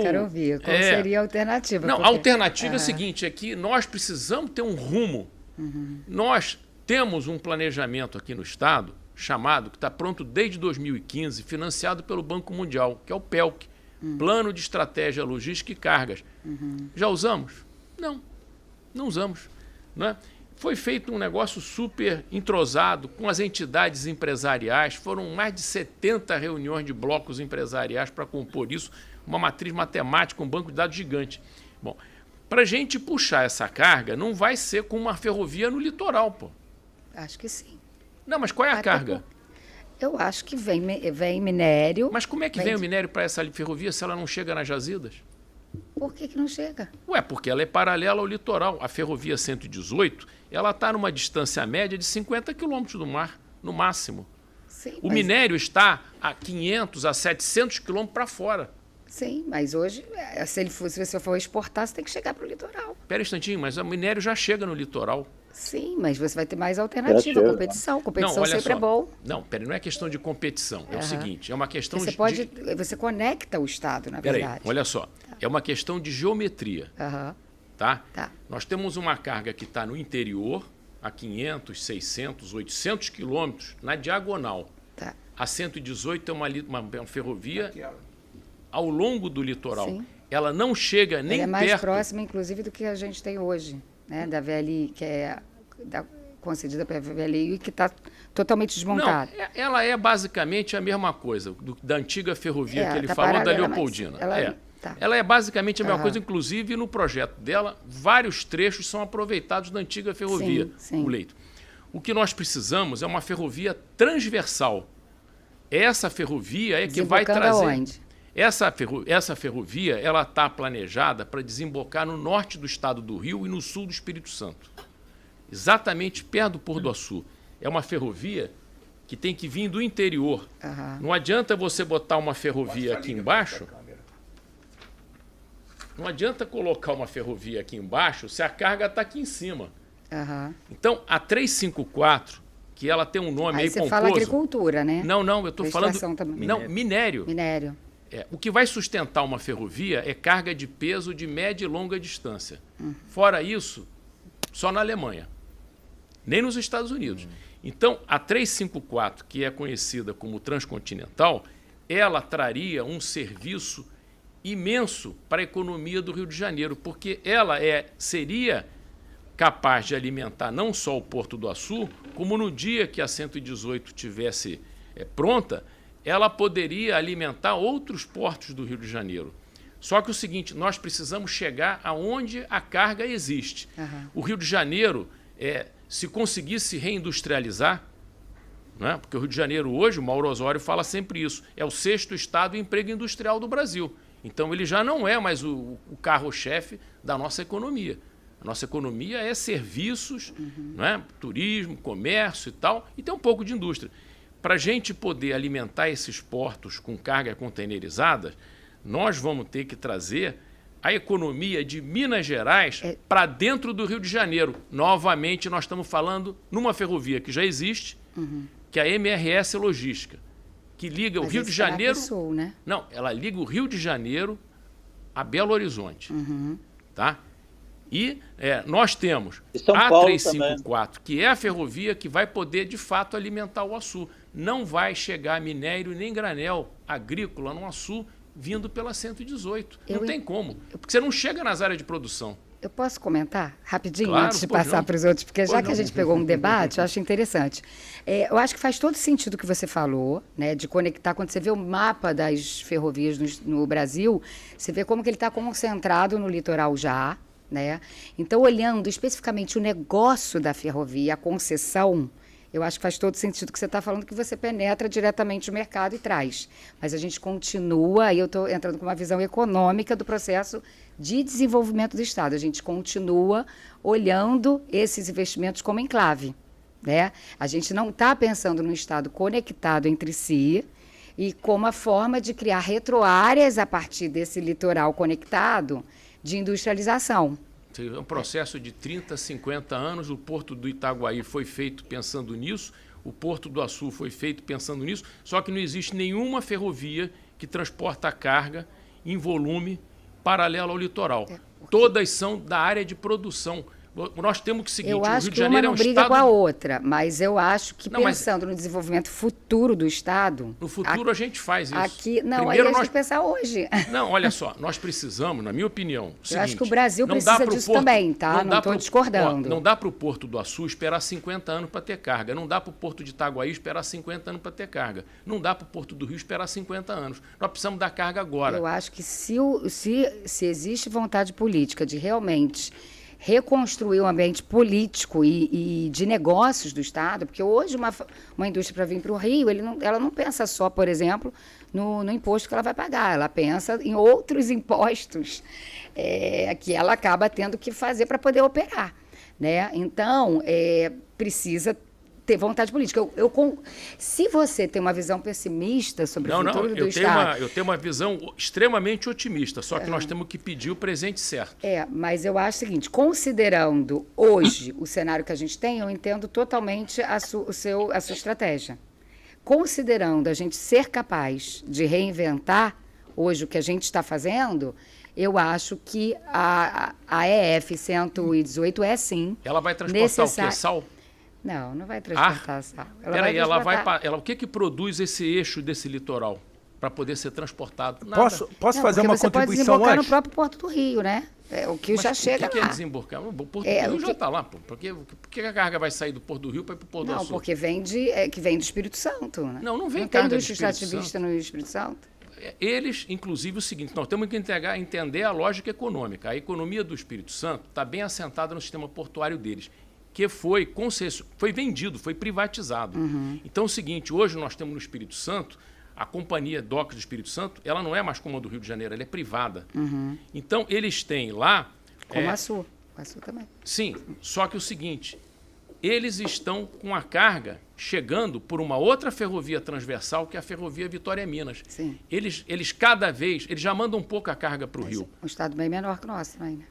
quero ouvir. Qual seria a alternativa? Não, a alternativa é a seguinte, é que nós precisamos ter um rumo. Nós temos um planejamento aqui no Estado chamado, que está pronto desde 2015, financiado pelo Banco Mundial, que é o PELC, Plano de Estratégia Logística e Cargas. Já usamos? Não usamos. Né? Foi feito um negócio super entrosado com as entidades empresariais, foram mais de 70 reuniões de blocos empresariais para compor isso, uma matriz matemática, um banco de dados gigante. Bom, para a gente puxar essa carga, não vai ser com uma ferrovia no litoral, pô. Acho que sim. Não, mas qual é a carga? Eu acho que vem minério. Mas como é que vem o minério para essa ferrovia se ela não chega nas jazidas? Por que não chega? Porque ela é paralela ao litoral. A ferrovia 118, ela está numa distância média de 50 quilômetros do mar, no máximo. Sim, o minério está a 500, a 700 quilômetros para fora. Sim, mas hoje, se você for exportar, você tem que chegar para o litoral. Espera um instantinho, mas o minério já chega no litoral. Sim, mas você vai ter mais alternativa, competição. Competição sempre é bom. Não é questão de competição. É o seguinte, é uma questão Você conecta o Estado, na verdade. Olha só, é uma questão de geometria. Tá? Tá. Nós temos uma carga que está no interior, a 500, 600, 800 quilômetros, na diagonal. Tá. A 118 é uma ferrovia ao longo do litoral. Sim. Ela não chega nem perto. Ela é mais próxima, inclusive, do que a gente tem hoje. Né, da VLI, que é concedida pela VLI e que está totalmente desmontada. Não, ela é basicamente a mesma coisa da antiga ferrovia que ele falou, da Leopoldina. Ela é basicamente a mesma coisa, inclusive no projeto dela, vários trechos são aproveitados da antiga ferrovia, o leito. O que nós precisamos é uma ferrovia transversal. Essa ferrovia é que vai trazer... Aonde? Essa ferrovia ela está planejada para desembocar no norte do estado do Rio e no sul do Espírito Santo. Exatamente perto do Pôr do Açu. É uma ferrovia que tem que vir do interior. Não adianta você botar uma ferrovia aqui embaixo. Não adianta colocar uma ferrovia aqui embaixo se a carga está aqui em cima. Então, a 354, que ela tem um nome aí pomposo... Você fala agricultura, né? Não, eu estou falando... Minério. Minério. O que vai sustentar uma ferrovia é carga de peso de média e longa distância. Fora isso, só na Alemanha. Nem nos Estados Unidos. Então, a 354, que é conhecida como transcontinental, ela traria um serviço imenso para a economia do Rio de Janeiro, porque ela seria capaz de alimentar não só o Porto do Açu, como no dia que a 118 tivesse pronta, ela poderia alimentar outros portos do Rio de Janeiro. Só que o seguinte, nós precisamos chegar aonde a carga existe. O Rio de Janeiro, se conseguisse reindustrializar, né? Porque o Rio de Janeiro hoje, o Mauro Osório fala sempre isso, é o 6º estado em emprego industrial do Brasil. Então ele já não é mais o carro-chefe da nossa economia. A nossa economia é serviços, né? Turismo, comércio e tal, e tem um pouco de indústria. Para a gente poder alimentar esses portos com carga containerizada, nós vamos ter que trazer a economia de Minas Gerais para dentro do Rio de Janeiro. Novamente, nós estamos falando numa ferrovia que já existe, que é a MRS Logística, que liga o Rio de Janeiro... Sul, né? Não, ela liga o Rio de Janeiro a Belo Horizonte. Tá? E nós temos a 354, que é a ferrovia que vai poder, de fato, alimentar o Açu. Não vai chegar minério nem granel agrícola no Açu vindo pela 118. Não tem como. Porque você não chega nas áreas de produção. Eu posso comentar rapidinho, Claro, antes de pois passar não. para os outros? Porque já Pois que a não. gente pegou um debate, eu acho interessante. Eu acho que faz todo sentido o que você falou, né, de conectar. Quando você vê o mapa das ferrovias no Brasil, você vê como que ele está concentrado no litoral já, né? Então, olhando especificamente o negócio da ferrovia, a concessão, eu acho que faz todo sentido o que você está falando, que você penetra diretamente o mercado e traz. Mas a gente continua, aí eu estou entrando com uma visão econômica do processo de desenvolvimento do Estado. A gente continua olhando esses investimentos como enclave, né? A gente não está pensando no Estado conectado entre si e como a forma de criar retroáreas a partir desse litoral conectado de industrialização. É um processo de 30, 50 anos. O Porto do Itaguaí foi feito pensando nisso, o Porto do Açu foi feito pensando nisso, só que não existe nenhuma ferrovia que transporta a carga em volume paralelo ao litoral. Todas são da área de produção. Nós temos que seguir. Eu o acho Rio de que uma Janeiro não é um briga estado... com a outra, mas eu acho que Não, mas- pensando no desenvolvimento futuro do Estado... No futuro a gente faz isso. Aqui, não, Primeiro aí a gente nós... tem que pensar hoje. Não, olha só, nós precisamos, na minha opinião, Eu acho que o Brasil não precisa dá pro disso também, tá? Não dá estou pro- discordando. ó, não dá para o Porto do Açu esperar 50 anos para ter carga. Não dá para o Porto de Itaguaí esperar 50 anos para ter carga. Não dá para o Porto do Rio esperar 50 anos. Nós precisamos dar carga agora. Eu acho que se existe vontade política de realmente reconstruir o ambiente político e de negócios do Estado, porque hoje uma indústria para vir para o Rio, ela não pensa só, por exemplo, no imposto que ela vai pagar, ela pensa em outros impostos que ela acaba tendo que fazer para poder operar, né? Então, precisa ter vontade política. Se você tem uma visão pessimista sobre o futuro do Estado... Eu tenho uma visão extremamente otimista, só que nós temos que pedir o presente certo. Mas eu acho o seguinte, considerando hoje o cenário que a gente tem, eu entendo totalmente a sua estratégia. Considerando a gente ser capaz de reinventar hoje o que a gente está fazendo, eu acho que a EF 118 é sim Ela vai transportar o quê? Sal? Não vai transportar sal. Peraí, o que produz esse eixo desse litoral para poder ser transportado? Nada. Posso fazer uma você pode contribuição desembocar antes? no próprio Porto do Rio, né? O que já chega O que é lá. desembarcar? O Porto do Rio já está lá. Pô. Por que a carga vai sair do Porto do Rio para ir para o Porto do Não, Açu? porque vem do Espírito Santo, né? Não vem tem carga do indústria Espírito extrativista no Espírito Santo? Eles, inclusive, o seguinte, nós temos que entender a lógica econômica. A economia do Espírito Santo está bem assentada no sistema portuário deles, que foi vendido, foi privatizado. Então é o seguinte, hoje nós temos no Espírito Santo, a companhia Docas do Espírito Santo, ela não é mais como a do Rio de Janeiro, ela é privada. Então eles têm lá... Como a Sul. A Sul também. Sim, só que o seguinte, eles estão com a carga chegando por uma outra ferrovia transversal, que é a ferrovia Vitória-Minas. Sim. Eles cada vez, eles já mandam um pouco a carga para o Rio. Um estado bem menor que o nosso ainda.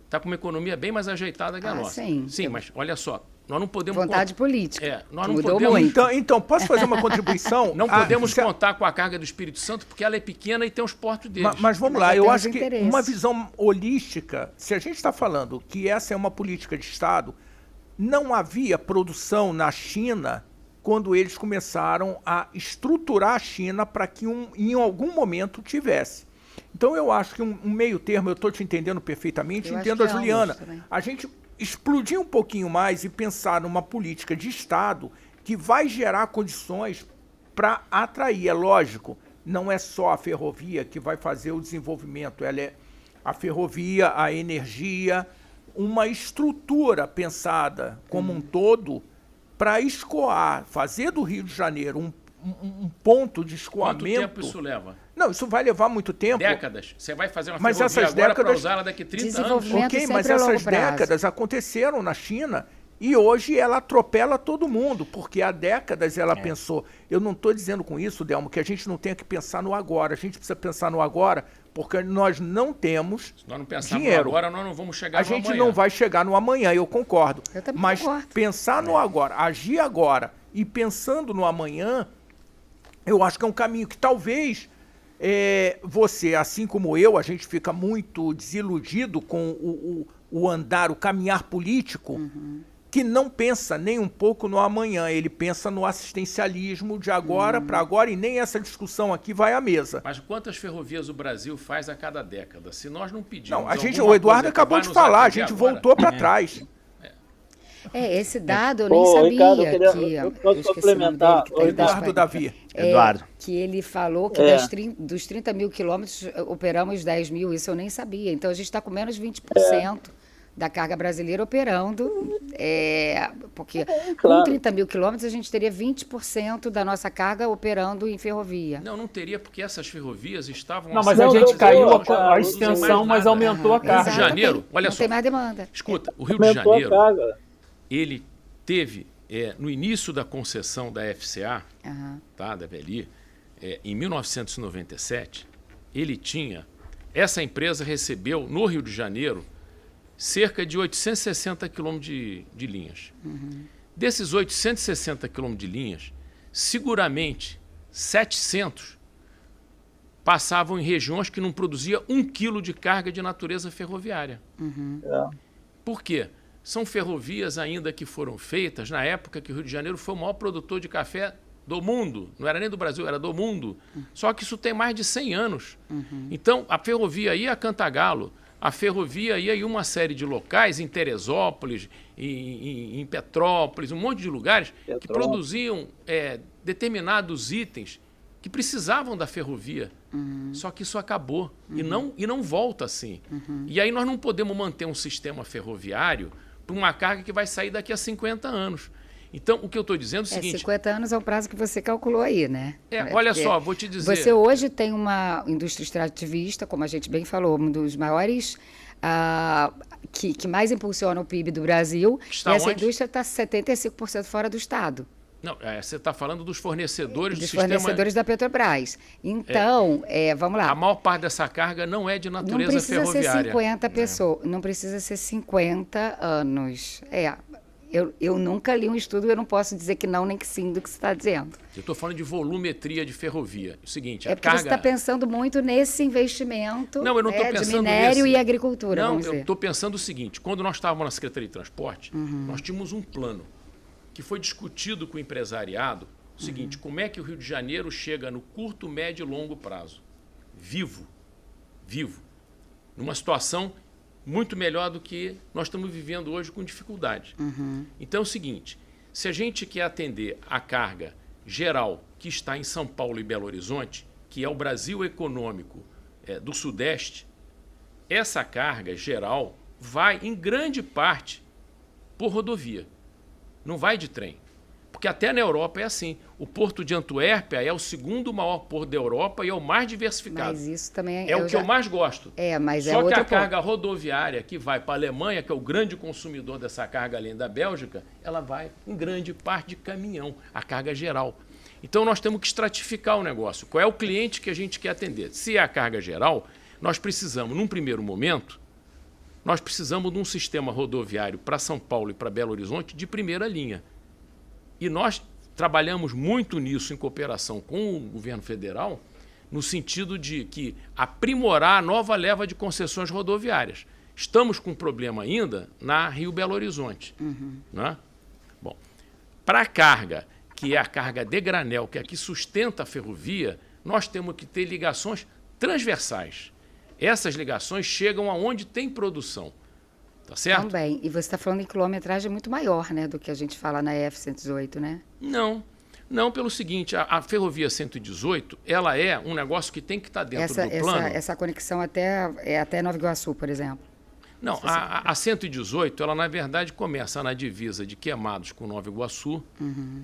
Está com uma economia bem mais ajeitada que a nossa. Sim. Mas olha só, nós não podemos... Vontade política. Nós não Mudou podemos... muito. Então, posso fazer uma contribuição? Não podemos contar com a carga do Espírito Santo, porque ela é pequena e tem os portos deles. Mas vamos Mas lá, já eu tem acho os que interesses. uma visão holística, se a gente está falando que essa é uma política de Estado, não havia produção na China quando eles começaram a estruturar a China para que em algum momento tivesse. Então eu acho que um meio termo, eu estou te entendendo perfeitamente, Eu entendo a acho que Juliana. ambos também. A gente explodir um pouquinho mais e pensar numa política de Estado que vai gerar condições para atrair. É lógico, não é só a ferrovia que vai fazer o desenvolvimento, ela é a ferrovia, a energia, uma estrutura pensada como um todo para escoar, fazer do Rio de Janeiro um ponto de escoamento. Quanto tempo isso leva? Não, isso vai levar muito tempo. Décadas. Você vai fazer uma Mas ferrovia essas agora para décadas- usar ela daqui a 30 anos. Desenvolvimento Ok, sempre mas a longo essas prazo. décadas aconteceram na China e hoje ela atropela todo mundo, porque há décadas ela pensou. Eu não estou dizendo com isso, Delmo, que a gente não tenha que pensar no agora. A gente precisa pensar no agora porque nós não temos Se nós não pensarmos dinheiro. agora, nós não vamos chegar A no gente amanhã. não vai chegar no amanhã, eu concordo. Eu também Mas concordo. pensar no agora, agir agora e pensando no amanhã, eu acho que é um caminho que talvez você, assim como eu, a gente fica muito desiludido com o andar, o caminhar político. que não pensa nem um pouco no amanhã, ele pensa no assistencialismo de agora para agora, e nem essa discussão aqui vai à mesa. Mas quantas ferrovias o Brasil faz a cada década? Se nós não pedirmos... Não, o Eduardo acabou de falar, a gente voltou para trás. Esse dado eu nem sabia. Eu posso complementar. Eduardo Davi. Eduardo. Que ele falou que dos 30 mil quilômetros operamos 10 mil, isso eu nem sabia. Então a gente está com menos 20% da carga brasileira operando, porque com 30 mil quilômetros a gente teria 20% da nossa carga operando em ferrovia. Não teria, porque essas ferrovias estavam... Não, mas a gente caiu a extensão, mas aumentou a carga. Rio de Janeiro, olha só. Não tem mais demanda. Escuta, o Rio de Janeiro, ele teve, no início da concessão da FCA, tá, da VLI, em 1997, ele tinha... Essa empresa recebeu, no Rio de Janeiro, cerca de 860 quilômetros de linhas. Desses 860 quilômetros de linhas, seguramente 700 passavam em regiões que não produzia 1 quilo de carga de natureza ferroviária. Por quê? São ferrovias ainda que foram feitas na época que o Rio de Janeiro foi o maior produtor de café do mundo. Não era nem do Brasil, era do mundo. Só que isso tem mais de 100 anos. Então, a ferrovia ia a Cantagalo, a ferrovia ia em uma série de locais, em Teresópolis, em Petrópolis, um monte de lugares que produziam determinados itens que precisavam da ferrovia. Só que isso acabou e não volta assim. E aí nós não podemos manter um sistema ferroviário para uma carga que vai sair daqui a 50 anos. Então, o que eu estou dizendo é o seguinte... 50 anos é o prazo que você calculou aí, né? Olha só, vou te dizer... Você hoje tem uma indústria extrativista, como a gente bem falou, um dos maiores... que mais impulsiona o PIB do Brasil. Está e essa onde? indústria está 75% fora do Estado. Não, você está falando dos fornecedores dos do sistema... fornecedores da Petrobras. Então, vamos lá. A maior parte dessa carga não é de natureza ferroviária. Não precisa ser 50 pessoas, não precisa ser 50 anos. Eu nunca li um estudo, eu não posso dizer que não nem que sim do que você está dizendo. Eu estou falando de volumetria de ferrovia. O seguinte, porque você está pensando muito nesse investimento não, eu não estou pensando de minério nesse... e agricultura, Não, vamos eu dizer. estou pensando o seguinte, quando nós estávamos na Secretaria de Transporte, nós tínhamos um plano que foi discutido com o empresariado, o seguinte, como é que o Rio de Janeiro chega no curto, médio e longo prazo? Vivo, numa situação muito melhor do que nós estamos vivendo hoje com dificuldade. Então é o seguinte, se a gente quer atender a carga geral que está em São Paulo e Belo Horizonte, que é o Brasil econômico do Sudeste, essa carga geral vai, em grande parte, por rodovia. Não vai de trem. Porque até na Europa é assim. O porto de Antuérpia é o segundo maior porto da Europa e é o mais diversificado. Mas isso também é o que eu mais gosto. Mas Só que a carga rodoviária que vai para a Alemanha, que é o grande consumidor dessa carga além da Bélgica, ela vai em grande parte de caminhão, a carga geral. Então nós temos que estratificar o negócio. Qual é o cliente que a gente quer atender? Se é a carga geral, nós precisamos, num primeiro momento, nós precisamos de um sistema rodoviário para São Paulo e para Belo Horizonte de primeira linha. E nós trabalhamos muito nisso em cooperação com o governo federal, no sentido de que aprimorar a nova leva de concessões rodoviárias. Estamos com um problema ainda na Rio-Belo Horizonte. Né? Bom, para a carga, que é a carga de granel, que é a que sustenta a ferrovia, nós temos que ter ligações transversais. Essas ligações chegam aonde tem produção, tá certo? Também. E você está falando em quilometragem muito maior, né, do que a gente fala na F-118, né? Não, pelo seguinte, a ferrovia 118, ela é um negócio que tem que estar dentro do plano. Essa conexão até Nova Iguaçu, por exemplo. Não, a 118, ela na verdade começa na divisa de Queimados com Nova Iguaçu,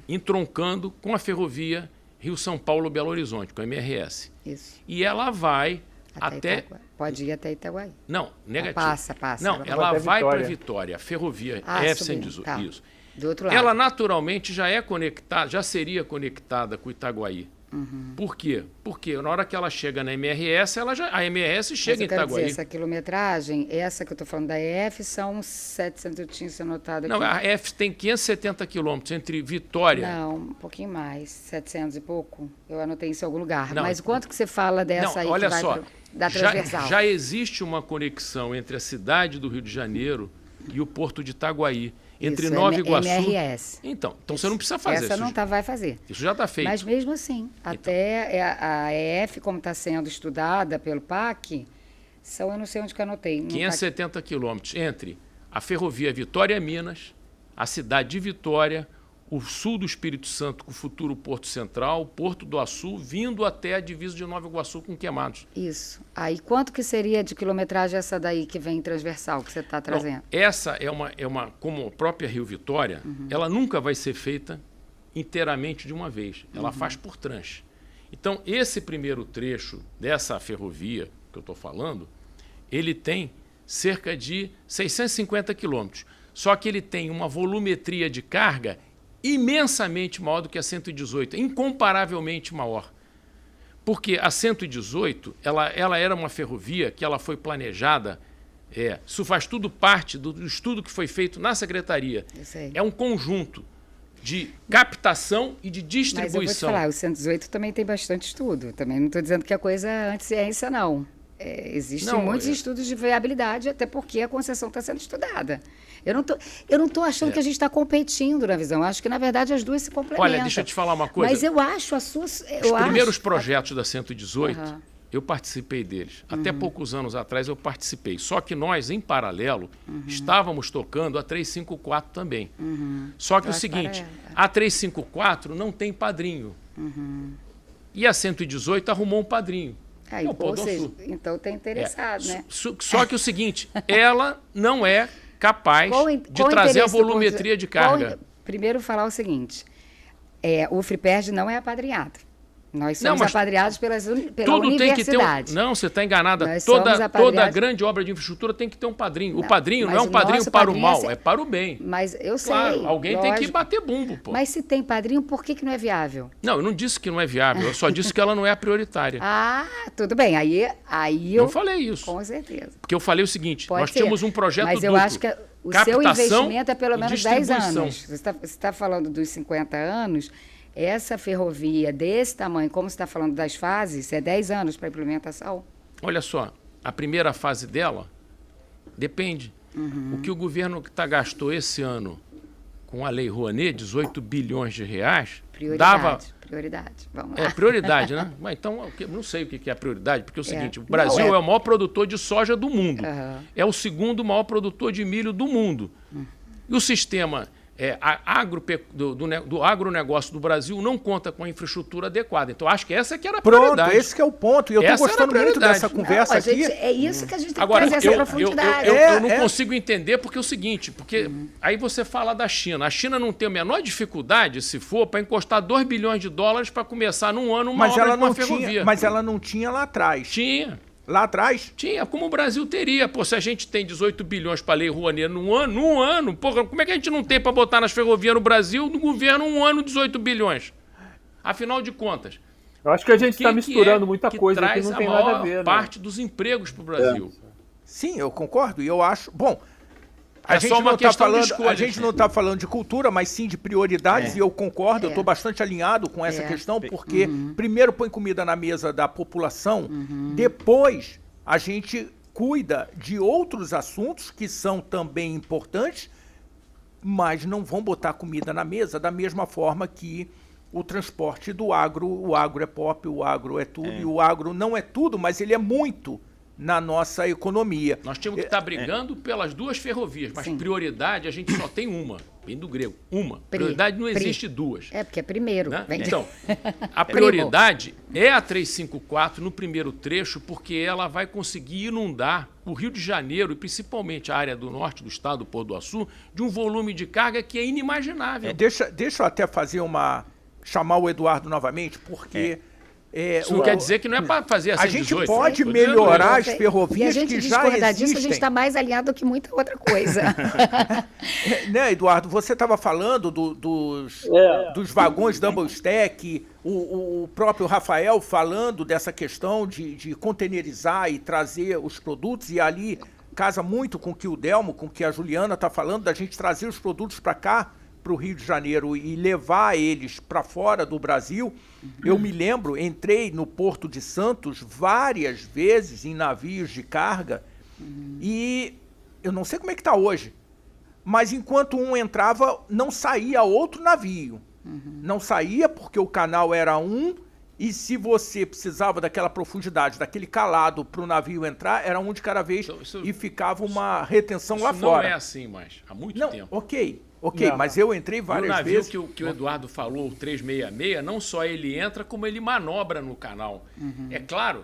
entroncando com a ferrovia Rio-São Paulo-Belo Horizonte, com a MRS. Isso. E ela vai até... Pode ir até Itaguaí. Não, negativo. Passa. Não, ela vai para Vitória, a ferrovia F-118. Tá. Isso. Do outro lado. Ela naturalmente já seria conectada com Itaguaí. Por quê? Porque na hora que ela chega na MRS, a MRS chega em Itaguaí. Dizer, essa quilometragem, essa que eu estou falando da EF, são 700, eu tinha isso anotado aqui. Não, a F tem 570 quilômetros entre Vitória... Não, um pouquinho mais, 700 e pouco. Eu anotei isso em algum lugar. Não, mas quanto que você fala dessa aí olha que vai só, da transversal? Já existe uma conexão entre a cidade do Rio de Janeiro e o porto de Itaguaí. Entre Isso, Nova Iguaçu... MRS. Então você não precisa fazer. Essa isso, não vai fazer. Isso já está feito. Mas mesmo assim, até a EF, como está sendo estudada pelo PAC, eu não sei onde que eu anotei. 570 quilômetros entre a ferrovia Vitória-Minas, a cidade de Vitória, o sul do Espírito Santo com o futuro Porto Central, Porto do Açu, vindo até a divisa de Nova Iguaçu com Queimados. Isso. Aí quanto que seria de quilometragem essa daí que vem transversal, que você está trazendo? Não, essa é uma, como a própria Rio Vitória, ela nunca vai ser feita inteiramente de uma vez. Ela faz por tranche. Então, esse primeiro trecho dessa ferrovia que eu estou falando, ele tem cerca de 650 quilômetros. Só que ele tem uma volumetria de carga imensamente maior do que a 118, incomparavelmente maior. Porque a 118, ela era uma ferrovia que ela foi planejada, isso faz tudo parte do estudo que foi feito na Secretaria. É um conjunto de captação e de distribuição. Mas eu vou te falar, o 118 também tem bastante estudo. Também não estou dizendo que a coisa é anti-ciência, não. Existem muitos estudos de viabilidade, até porque a concessão está sendo estudada. Eu não tô achando que a gente está competindo na visão. Acho que, na verdade, as duas se complementam. Olha, deixa eu te falar uma coisa. Mas eu acho a sua... Os primeiros projetos da 118, eu participei deles. Até poucos anos atrás eu participei. Só que nós, em paralelo, estávamos tocando a 354 também. Só que o seguinte, a 354 não tem padrinho. E a 118 arrumou um padrinho. Ou seja, então tem interessado, né? Só que o seguinte, ela não é capaz de trazer a volumetria de carga. Primeiro falar o seguinte, o FRIPERJ não é apadrinhado. Nós somos apadrinhados pela universidade. Tem que ter não, você está enganada. Toda grande obra de infraestrutura tem que ter um padrinho. Não, o padrinho não é um padrinho para o mal, é para o bem. Mas eu sei. Claro, alguém tem que bater bumbo, pô. Mas se tem padrinho, por que não é viável? Não, eu não disse que não é viável, eu só disse que ela não é a prioritária. Tudo bem. Aí eu não falei isso. Com certeza. Porque eu falei o seguinte, nós tínhamos um projeto duplo. Mas eu acho que o seu investimento é pelo menos 10 anos. Você está falando dos 50 anos... Essa ferrovia desse tamanho, como você está falando das fases, é 10 anos para implementação? Olha só, a primeira fase dela depende. O que o governo gastou esse ano com a Lei Rouanet, 18 bilhões de reais, prioridade, vamos lá. Prioridade, né? Mas então, não sei o que é a prioridade, porque é o seguinte, o Brasil é o maior produtor de soja do mundo. É o segundo maior produtor de milho do mundo. E o sistema... do agronegócio do Brasil não conta com a infraestrutura adequada. Então, acho que essa que era a prioridade. Pronto, esse que é o ponto. E eu estou gostando muito dessa conversa aqui. É isso que a gente tem que trazer essa profundidade. Eu não consigo entender porque é o seguinte, porque aí você fala da China. A China não tem a menor dificuldade, se for, para encostar 2 bilhões de dólares para começar num ano uma obra de uma ferrovia. Mas ela não tinha lá atrás. Tinha. Lá atrás? Tinha, como o Brasil teria. Pô, se a gente tem 18 bilhões para a Lei Rouanet num ano, porra, como é que a gente não tem para botar nas ferrovias no Brasil, no governo, um ano 18 bilhões? Afinal de contas... Eu acho que a gente está misturando muita coisa que não tem nada a ver. Traz a parte dos empregos para o Brasil. Sim, eu concordo. E eu acho... Bom... A gente não está falando de cultura, mas sim de prioridades, e eu concordo, eu estou bastante alinhado com essa questão, porque primeiro põe comida na mesa da população, depois a gente cuida de outros assuntos que são também importantes, mas não vão botar comida na mesa da mesma forma que o transporte do agro. O agro é pop, o agro é tudo, e o agro não é tudo, mas ele é muito na nossa economia. Nós temos que estar brigando pelas duas ferrovias, mas prioridade a gente só tem uma, vem do grego, uma. Prioridade não existe duas. Porque é primeiro. Né? Então, a prioridade é a 354 no primeiro trecho, porque ela vai conseguir inundar o Rio de Janeiro e principalmente a área do norte do estado, do Porto do Açu, de um volume de carga que é inimaginável. Deixa eu até fazer chamar o Eduardo novamente, porque... Isso não quer dizer que não é para fazer assim. A gente pode melhorar as ferrovias que já existem. Disso, a gente está mais alinhado do que muita outra coisa. Né, Eduardo? Você estava falando dos vagões double stack, o próprio Rafael falando dessa questão de containerizar e trazer os produtos, e ali casa muito com o que o Delmo, com o que a Juliana está falando, da gente trazer os produtos para cá, para o Rio de Janeiro, e levar eles para fora do Brasil. Eu me lembro, entrei no Porto de Santos várias vezes em navios de carga, e eu não sei como é que está hoje, mas enquanto um entrava, não saía outro navio. Não saía porque o canal era um, e se você precisava daquela profundidade, daquele calado para o navio entrar, era um de cada vez e ficava uma retenção lá fora. Não é assim mais, há muito tempo. Ok, mas eu entrei várias vezes. O navio que o Eduardo falou, o 366, não só ele entra, como ele manobra no canal. É claro,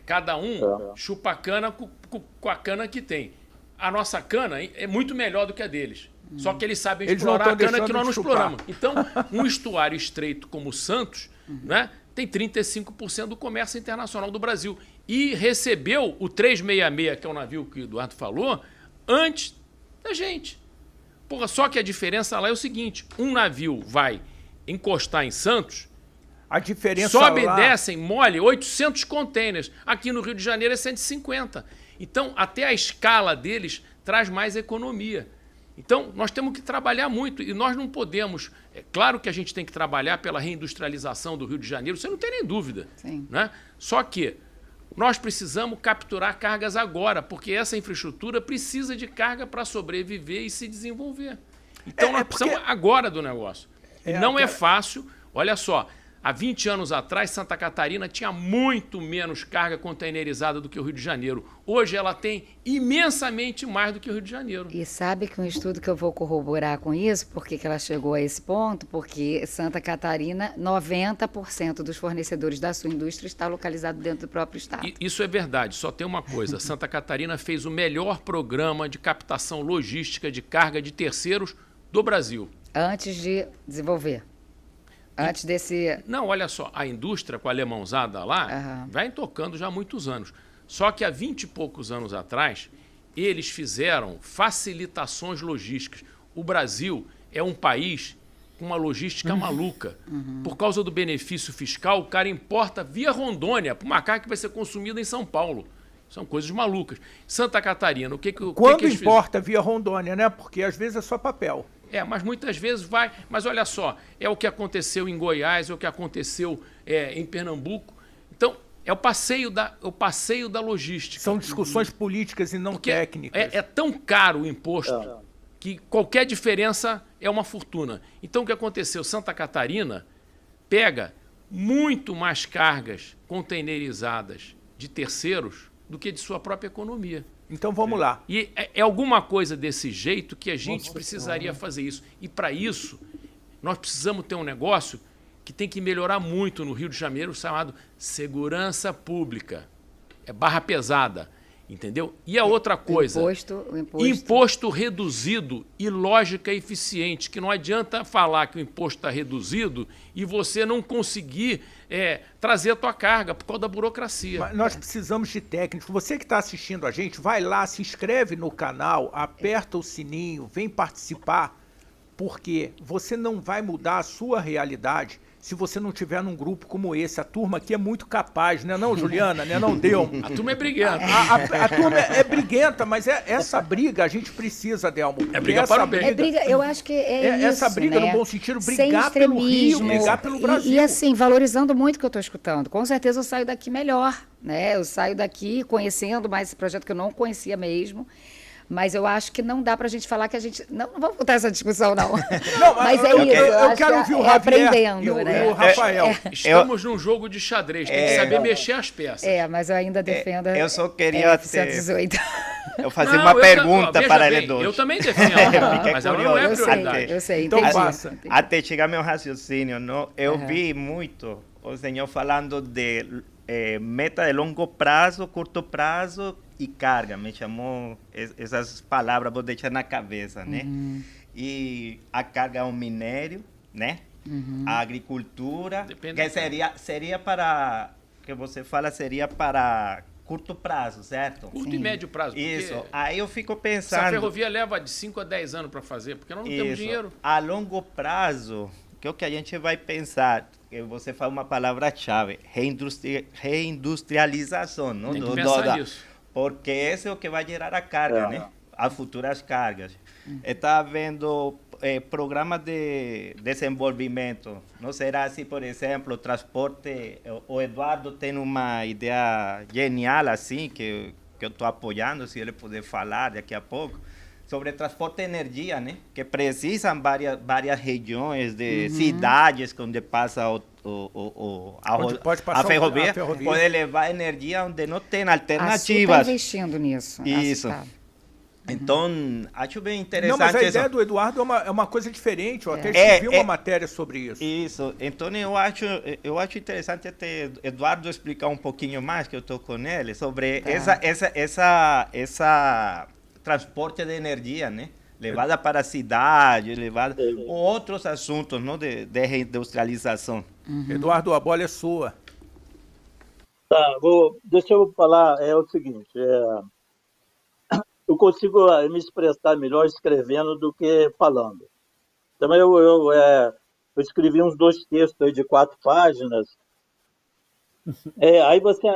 cada um chupa a cana com a cana que tem. A nossa cana é muito melhor do que a deles. Só que eles sabem explorar a cana que nós não exploramos. Então, um estuário estreito como o Santos, né, tem 35% do comércio internacional do Brasil. E recebeu o 366, que é o navio que o Eduardo falou, antes da gente. Porra, só que a diferença lá é o seguinte, um navio vai encostar em Santos, a diferença sobe lá... e descem, mole, 800 containers. Aqui no Rio de Janeiro é 150. Então, até a escala deles traz mais economia. Então, nós temos que trabalhar muito e nós não podemos... É claro que a gente tem que trabalhar pela reindustrialização do Rio de Janeiro, você não tem nem dúvida. Sim. Né? Só que nós precisamos capturar cargas agora, porque essa infraestrutura precisa de carga para sobreviver e se desenvolver. Então, nós precisamos agora do negócio. E não é fácil. Olha só, há 20 anos atrás, Santa Catarina tinha muito menos carga containerizada do que o Rio de Janeiro. Hoje ela tem imensamente mais do que o Rio de Janeiro. E sabe que um estudo que eu vou corroborar com isso, por que ela chegou a esse ponto? Porque Santa Catarina, 90% dos fornecedores da sua indústria está localizado dentro do próprio estado. Isso é verdade, só tem uma coisa. Santa Catarina fez o melhor programa de captação logística de carga de terceiros do Brasil. Antes de desenvolver. Antes desse... Não, olha só, a indústria com a alemãozada lá vai tocando já há muitos anos. Só que há 20 e poucos anos atrás, eles fizeram facilitações logísticas. O Brasil é um país com uma logística maluca. Por causa do benefício fiscal, o cara importa via Rondônia para uma carga que vai ser consumida em São Paulo. São coisas malucas. Santa Catarina, o que Quando eles importa via Rondônia, né? Porque às vezes é só papel. Mas muitas vezes vai... Mas olha só, é o que aconteceu em Goiás, é o que aconteceu em Pernambuco. Então, é o passeio da logística. São discussões políticas e não técnicas. É tão caro o imposto que qualquer diferença é uma fortuna. Então, o que aconteceu? Santa Catarina pega muito mais cargas containerizadas de terceiros do que de sua própria economia. Então vamos lá. E é alguma coisa desse jeito que a gente precisaria fazer isso. E para isso, nós precisamos ter um negócio que tem que melhorar muito no Rio de Janeiro, chamado segurança pública. É barra pesada, entendeu? E a outra coisa, imposto reduzido e lógica eficiente, que não adianta falar que o imposto está reduzido e você não conseguir trazer a tua carga por causa da burocracia. Mas nós precisamos de técnicos. Você que está assistindo a gente, vai lá, se inscreve no canal, aperta o sininho, vem participar, porque você não vai mudar a sua realidade se você não tiver num grupo como esse. A turma aqui é muito capaz, né não, Juliana? Né não, Delmo? A turma é briguenta. A turma é briguenta, mas essa briga a gente precisa, Delmo. É briga para o bem. Eu acho que essa isso, briga, né? no bom sentido, brigar pelo Rio, brigar pelo Brasil. E assim, valorizando muito o que eu estou escutando. Com certeza eu saio daqui melhor, né? Eu saio daqui conhecendo mais esse projeto que eu não conhecia mesmo. Mas eu acho que não dá pra gente falar que a gente... Não vamos botar essa discussão, não. Mas é isso. Eu quero ouvir o Javier aprendendo, e o Rafael. Estamos num jogo de xadrez, tem que saber mexer as peças. Mas eu ainda defendo eu só queria 118. Eu fazer uma pergunta para ele dois. Eu também defendo, mas ela não é prioridade. Eu sei, então passa. Até chegar meu raciocínio, não? Eu vi muito o senhor falando de meta de longo prazo, curto prazo e carga. Me chamou essas palavras, vou deixar na cabeça, né? E a carga é o minério, né? A agricultura, depende que seria para, que você fala, seria para curto prazo, certo? Curto e médio prazo. Isso. Aí eu fico pensando... Essa ferrovia leva de 5 a 10 anos para fazer, porque nós não temos dinheiro. A longo prazo, que é o que a gente vai pensar, que você fala uma palavra-chave, reindustrialização. Não? Tem que pensar nisso. Porque esse é o que vai gerar a carga, né? As futuras cargas. Está vendo programas de desenvolvimento. Não será assim, por exemplo, o transporte... O Eduardo tem uma ideia genial assim, que eu estou apoiando, se ele puder falar daqui a pouco, sobre transporte de energia, né? Que precisam várias regiões de cidades onde passa Onde pode passar a ferrovia, a ferrovia. pode levar energia onde não tem A Sul alternativas. está investindo nisso. A Isso. Sul tá. Então, acho bem interessante Não, mas a isso. ideia do Eduardo é uma coisa diferente. Eu até escrevi uma matéria sobre isso. Isso. Então, eu acho interessante até Eduardo explicar um pouquinho mais, que eu estou com ele, sobre essa transporte de energia, né? Levada para a cidade, levada ou outros assuntos, não, de reindustrialização. Eduardo, a bola é sua. Tá, deixa eu falar, é o seguinte, eu consigo me expressar melhor escrevendo do que falando. Também eu escrevi uns 2 textos aí de 4 páginas, aí você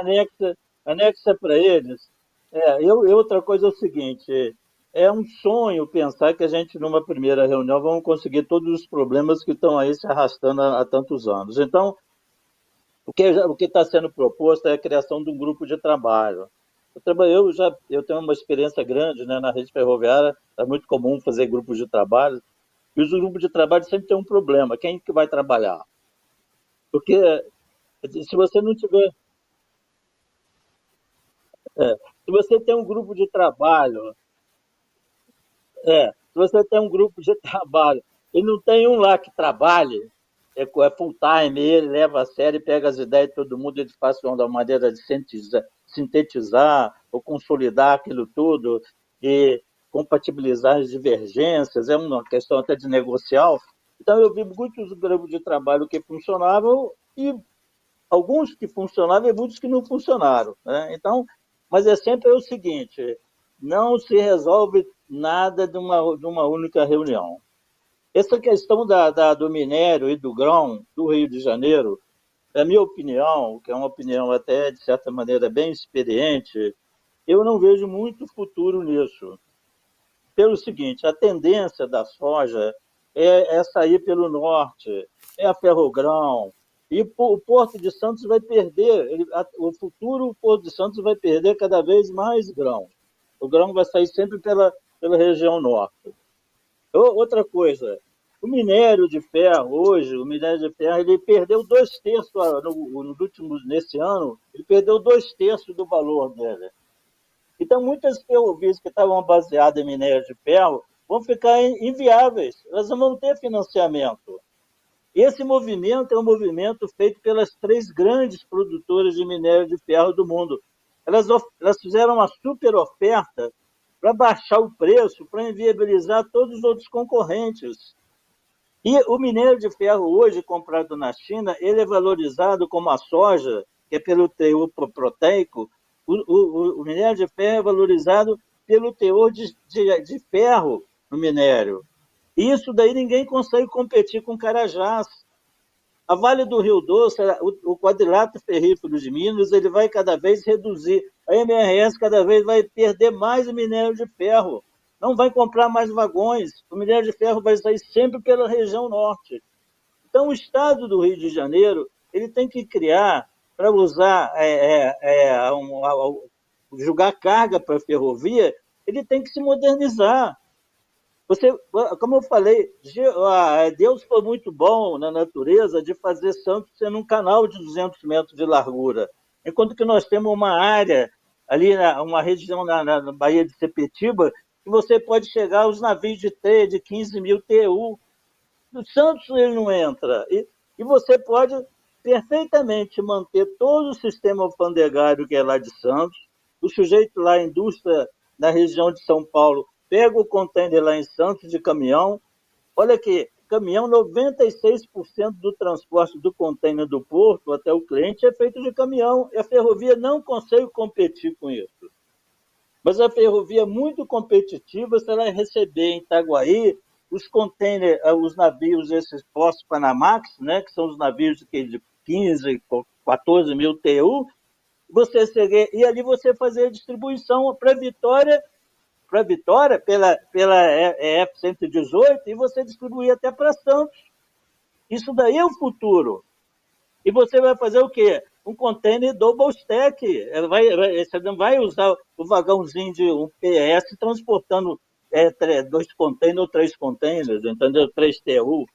anexa para eles. Outra coisa é o seguinte, é um sonho pensar que a gente, numa primeira reunião, vamos conseguir todos os problemas que estão aí se arrastando há tantos anos. Então, o que está sendo proposto é a criação de um grupo de trabalho. Eu tenho uma experiência grande, né, na rede ferroviária, é muito comum fazer grupos de trabalho, e os grupos de trabalho sempre têm um problema, quem que vai trabalhar? Porque se você não tiver... se você tem um grupo de trabalho, se você tem um grupo de trabalho e não tem um lá que trabalhe, é full time, ele leva a sério, pega as ideias de todo mundo, ele faz de uma maneira de sintetizar ou consolidar aquilo tudo e compatibilizar as divergências, é uma questão até de negocial. Então, eu vi muitos grupos de trabalho que funcionavam e alguns que funcionavam e muitos que não funcionaram, né? Então, mas é sempre o seguinte, não se resolve nada de uma única reunião. Essa questão do minério e do grão do Rio de Janeiro, na minha opinião, que é uma opinião até, de certa maneira, bem experiente, eu não vejo muito futuro nisso. Pelo seguinte, a tendência da soja é sair pelo norte, é a Ferrogrão, e o Porto de Santos vai perder, o Porto de Santos vai perder cada vez mais grão. O grão vai sair sempre pela região norte. Outra coisa, o minério de ferro hoje, ele perdeu 2/3 nesse ano, ele perdeu 2/3 do valor dele. Então, muitas ferrovias que estavam baseadas em minério de ferro vão ficar inviáveis, elas não vão ter financiamento. Esse movimento é um movimento feito pelas 3 grandes produtoras de minério de ferro do mundo. Elas fizeram uma super oferta para baixar o preço, para inviabilizar todos os outros concorrentes. E o minério de ferro hoje comprado na China, ele é valorizado como a soja, que é pelo teor proteico. O minério de ferro é valorizado pelo teor de ferro no minério. E isso daí ninguém consegue competir com Carajás. A Vale do Rio Doce, o quadrilátero ferrífero de Minas, ele vai cada vez reduzir. A MRS cada vez vai perder mais o minério de ferro. Não vai comprar mais vagões. O minério de ferro vai sair sempre pela região norte. Então, o Estado do Rio de Janeiro ele tem que criar, para usar, jogar carga para a ferrovia, ele tem que se modernizar. Como eu falei, Deus foi muito bom na natureza de fazer Santos sendo um canal de 200 metros de largura, enquanto que nós temos uma área ali, uma região na Baía de Sepetiba, que você pode chegar aos navios de 15 mil TEU. No Santos ele não entra. E você pode perfeitamente manter todo o sistema alfandegário que é lá de Santos, o sujeito lá, a indústria na região de São Paulo, pega o container lá em Santos de caminhão. Olha aqui, caminhão, 96% do transporte do container do porto até o cliente é feito de caminhão. E a ferrovia não consegue competir com isso. Mas a ferrovia é muito competitiva se ela receber em Itaguaí os containers, os navios, esses Post-Panamax, né, que são os navios de 15, 14 mil TEU, e ali você fazer a distribuição para Vitória, pela F-118, e você distribuir até para Santos. Isso daí é o futuro. E você vai fazer o quê? Um container double stack. Você não vai usar o vagãozinho de um PS transportando 2 containers ou 3 containers, entendeu? 3 TU.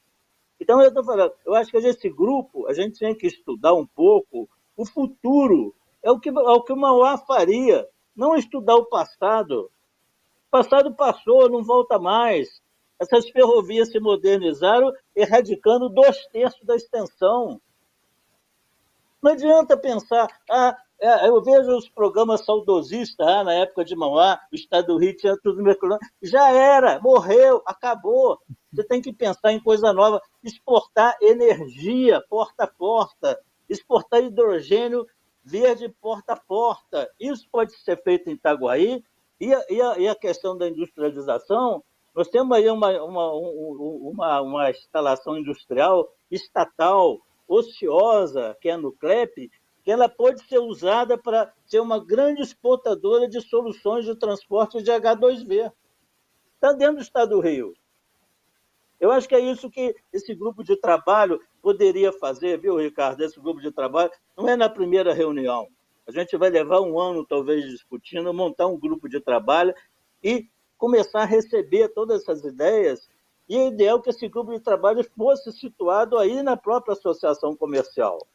Então, eu estou falando, eu acho que esse grupo, a gente tem que estudar um pouco o futuro. É o que o Mauá faria, não estudar o passado. O passado passou, não volta mais. Essas ferrovias se modernizaram, erradicando 2/3 da extensão. Não adianta pensar, eu vejo os programas saudosistas na época de Mauá, o estado do Rio tinha tudo mercurial. Já era, morreu, acabou. Você tem que pensar em coisa nova, exportar energia porta a porta, exportar hidrogênio verde porta a porta. Isso pode ser feito em Itaguaí. E a questão da industrialização, nós temos aí uma instalação industrial estatal ociosa, que é a Nuclep, que ela pode ser usada para ser uma grande exportadora de soluções de transporte de H2V. Está dentro do estado do Rio. Eu acho que é isso que esse grupo de trabalho poderia fazer, viu, Ricardo? Esse grupo de trabalho não é na primeira reunião. A gente vai levar 1 ano, talvez, discutindo, montar um grupo de trabalho e começar a receber todas essas ideias. E é ideal que esse grupo de trabalho fosse situado aí na própria associação comercial.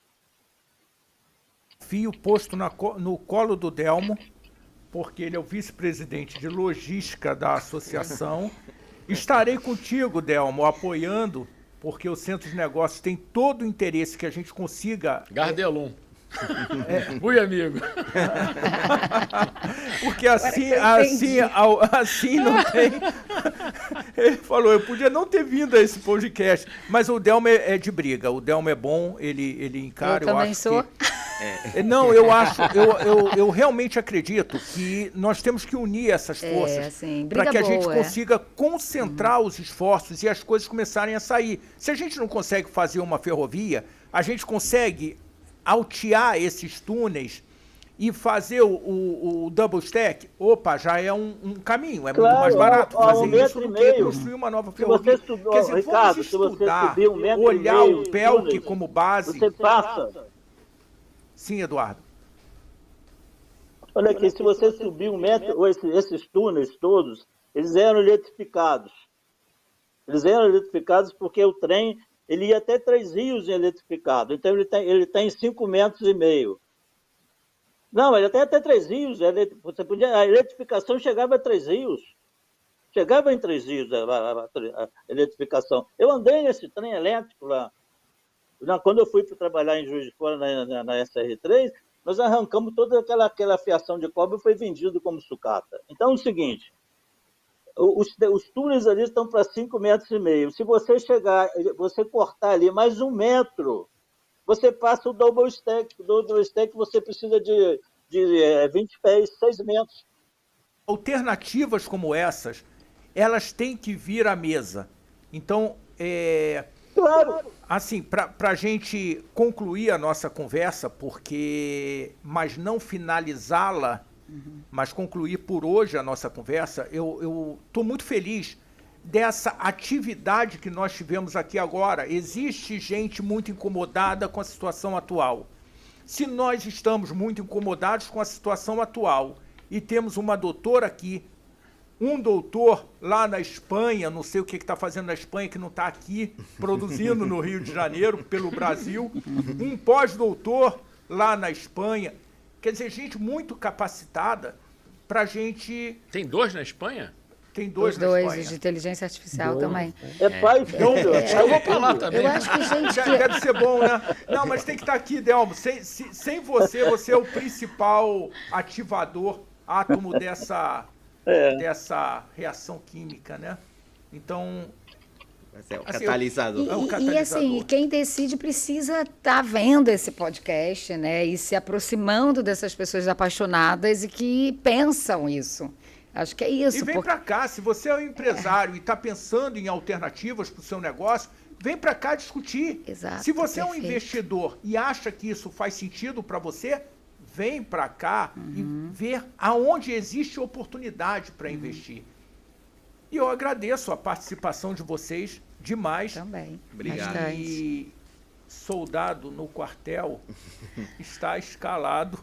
Fio posto no colo do Delmo, porque ele é o vice-presidente de logística da associação. Estarei contigo, Delmo, apoiando, porque o Centro de Negócios tem todo o interesse que a gente consiga... Gardelum. Fui amigo. Porque assim não tem... Ele falou, eu podia não ter vindo a esse podcast, mas o Delmo é de briga, o Delmo é bom, ele encara... Eu também sou. Não, eu realmente acredito que nós temos que unir essas forças para que a gente consiga concentrar os esforços e as coisas começarem a sair. Se a gente não consegue fazer uma ferrovia, a gente consegue altear esses túneis e fazer o double stack. Opa, já é um caminho, é muito mais barato fazer isso do que construir uma nova ferrovia. Quer dizer, Ricardo, vamos estudar, se você subir 1,5 metro olhar o PELC como base. Você passa... Sim, Eduardo. Olha aqui, se você subir 1 metro, ou esses túneis todos, eles eram eletrificados. Eles eram eletrificados porque o trem ele ia até 3 rios eletrificado. Então, ele tem 5,5 metros. Não, ele até 3 rios. A eletrificação chegava a 3 rios. Chegava em 3 rios a eletrificação. Eu andei nesse trem elétrico lá. Quando eu fui para trabalhar em Juiz de Fora, na SR3, nós arrancamos toda aquela fiação de cobre e foi vendido como sucata. Então, é o seguinte, os túneis ali estão para 5,5 metros. Se você cortar ali mais 1 metro, você passa o double stack. O double stack você precisa de 20 pés, 6 metros. Alternativas como essas, elas têm que vir à mesa. Então, Claro. Assim, para a gente concluir a nossa conversa, mas não finalizá-la, mas concluir por hoje a nossa conversa, eu estou muito feliz dessa atividade que nós tivemos aqui agora. Existe gente muito incomodada com a situação atual. Se nós estamos muito incomodados com a situação atual e temos uma doutora aqui, um doutor lá na Espanha, não sei o que está fazendo na Espanha, que não está aqui, produzindo no Rio de Janeiro, pelo Brasil, um pós-doutor lá na Espanha, quer dizer, gente muito capacitada para a gente... Tem 2 na Espanha? Tem 2 na Espanha. De inteligência artificial também. Pai e filho. Eu vou para lá também. Eu acho que gente... Deve ser bom, né? Não, mas tem que estar aqui, Delmo. Sem você é o principal ativador, átomo dessa reação química, né? Então... É o catalisador. E assim, quem decide precisa estar vendo esse podcast, né? E se aproximando dessas pessoas apaixonadas e que pensam isso. Acho que é isso. E vem para cá, se você é um empresário e está pensando em alternativas para o seu negócio, vem para cá discutir. Exato, se você é um perfeito. Investidor e acha que isso faz sentido para você, vem para cá e ver aonde existe oportunidade para investir. E eu agradeço a participação de vocês demais. Também. Obrigado. Bastante. E soldado no quartel está escalado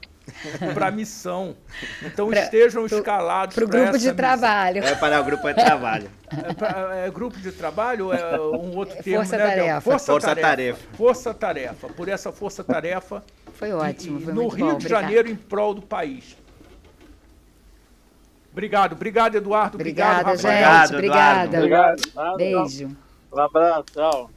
para a missão. Então estejam escalados para o grupo de trabalho. É para o grupo de trabalho. Grupo de trabalho é um outro termo, Força-tarefa. Força-tarefa. Força-tarefa. Por essa força-tarefa. Foi ótimo, foi no muito Rio bom. de Janeiro, em prol do país. Obrigado, Eduardo. Obrigada, Obrigado, Rafael. gente. Obrigada. Obrigado. Obrigado. Beijo. Um abraço, tchau.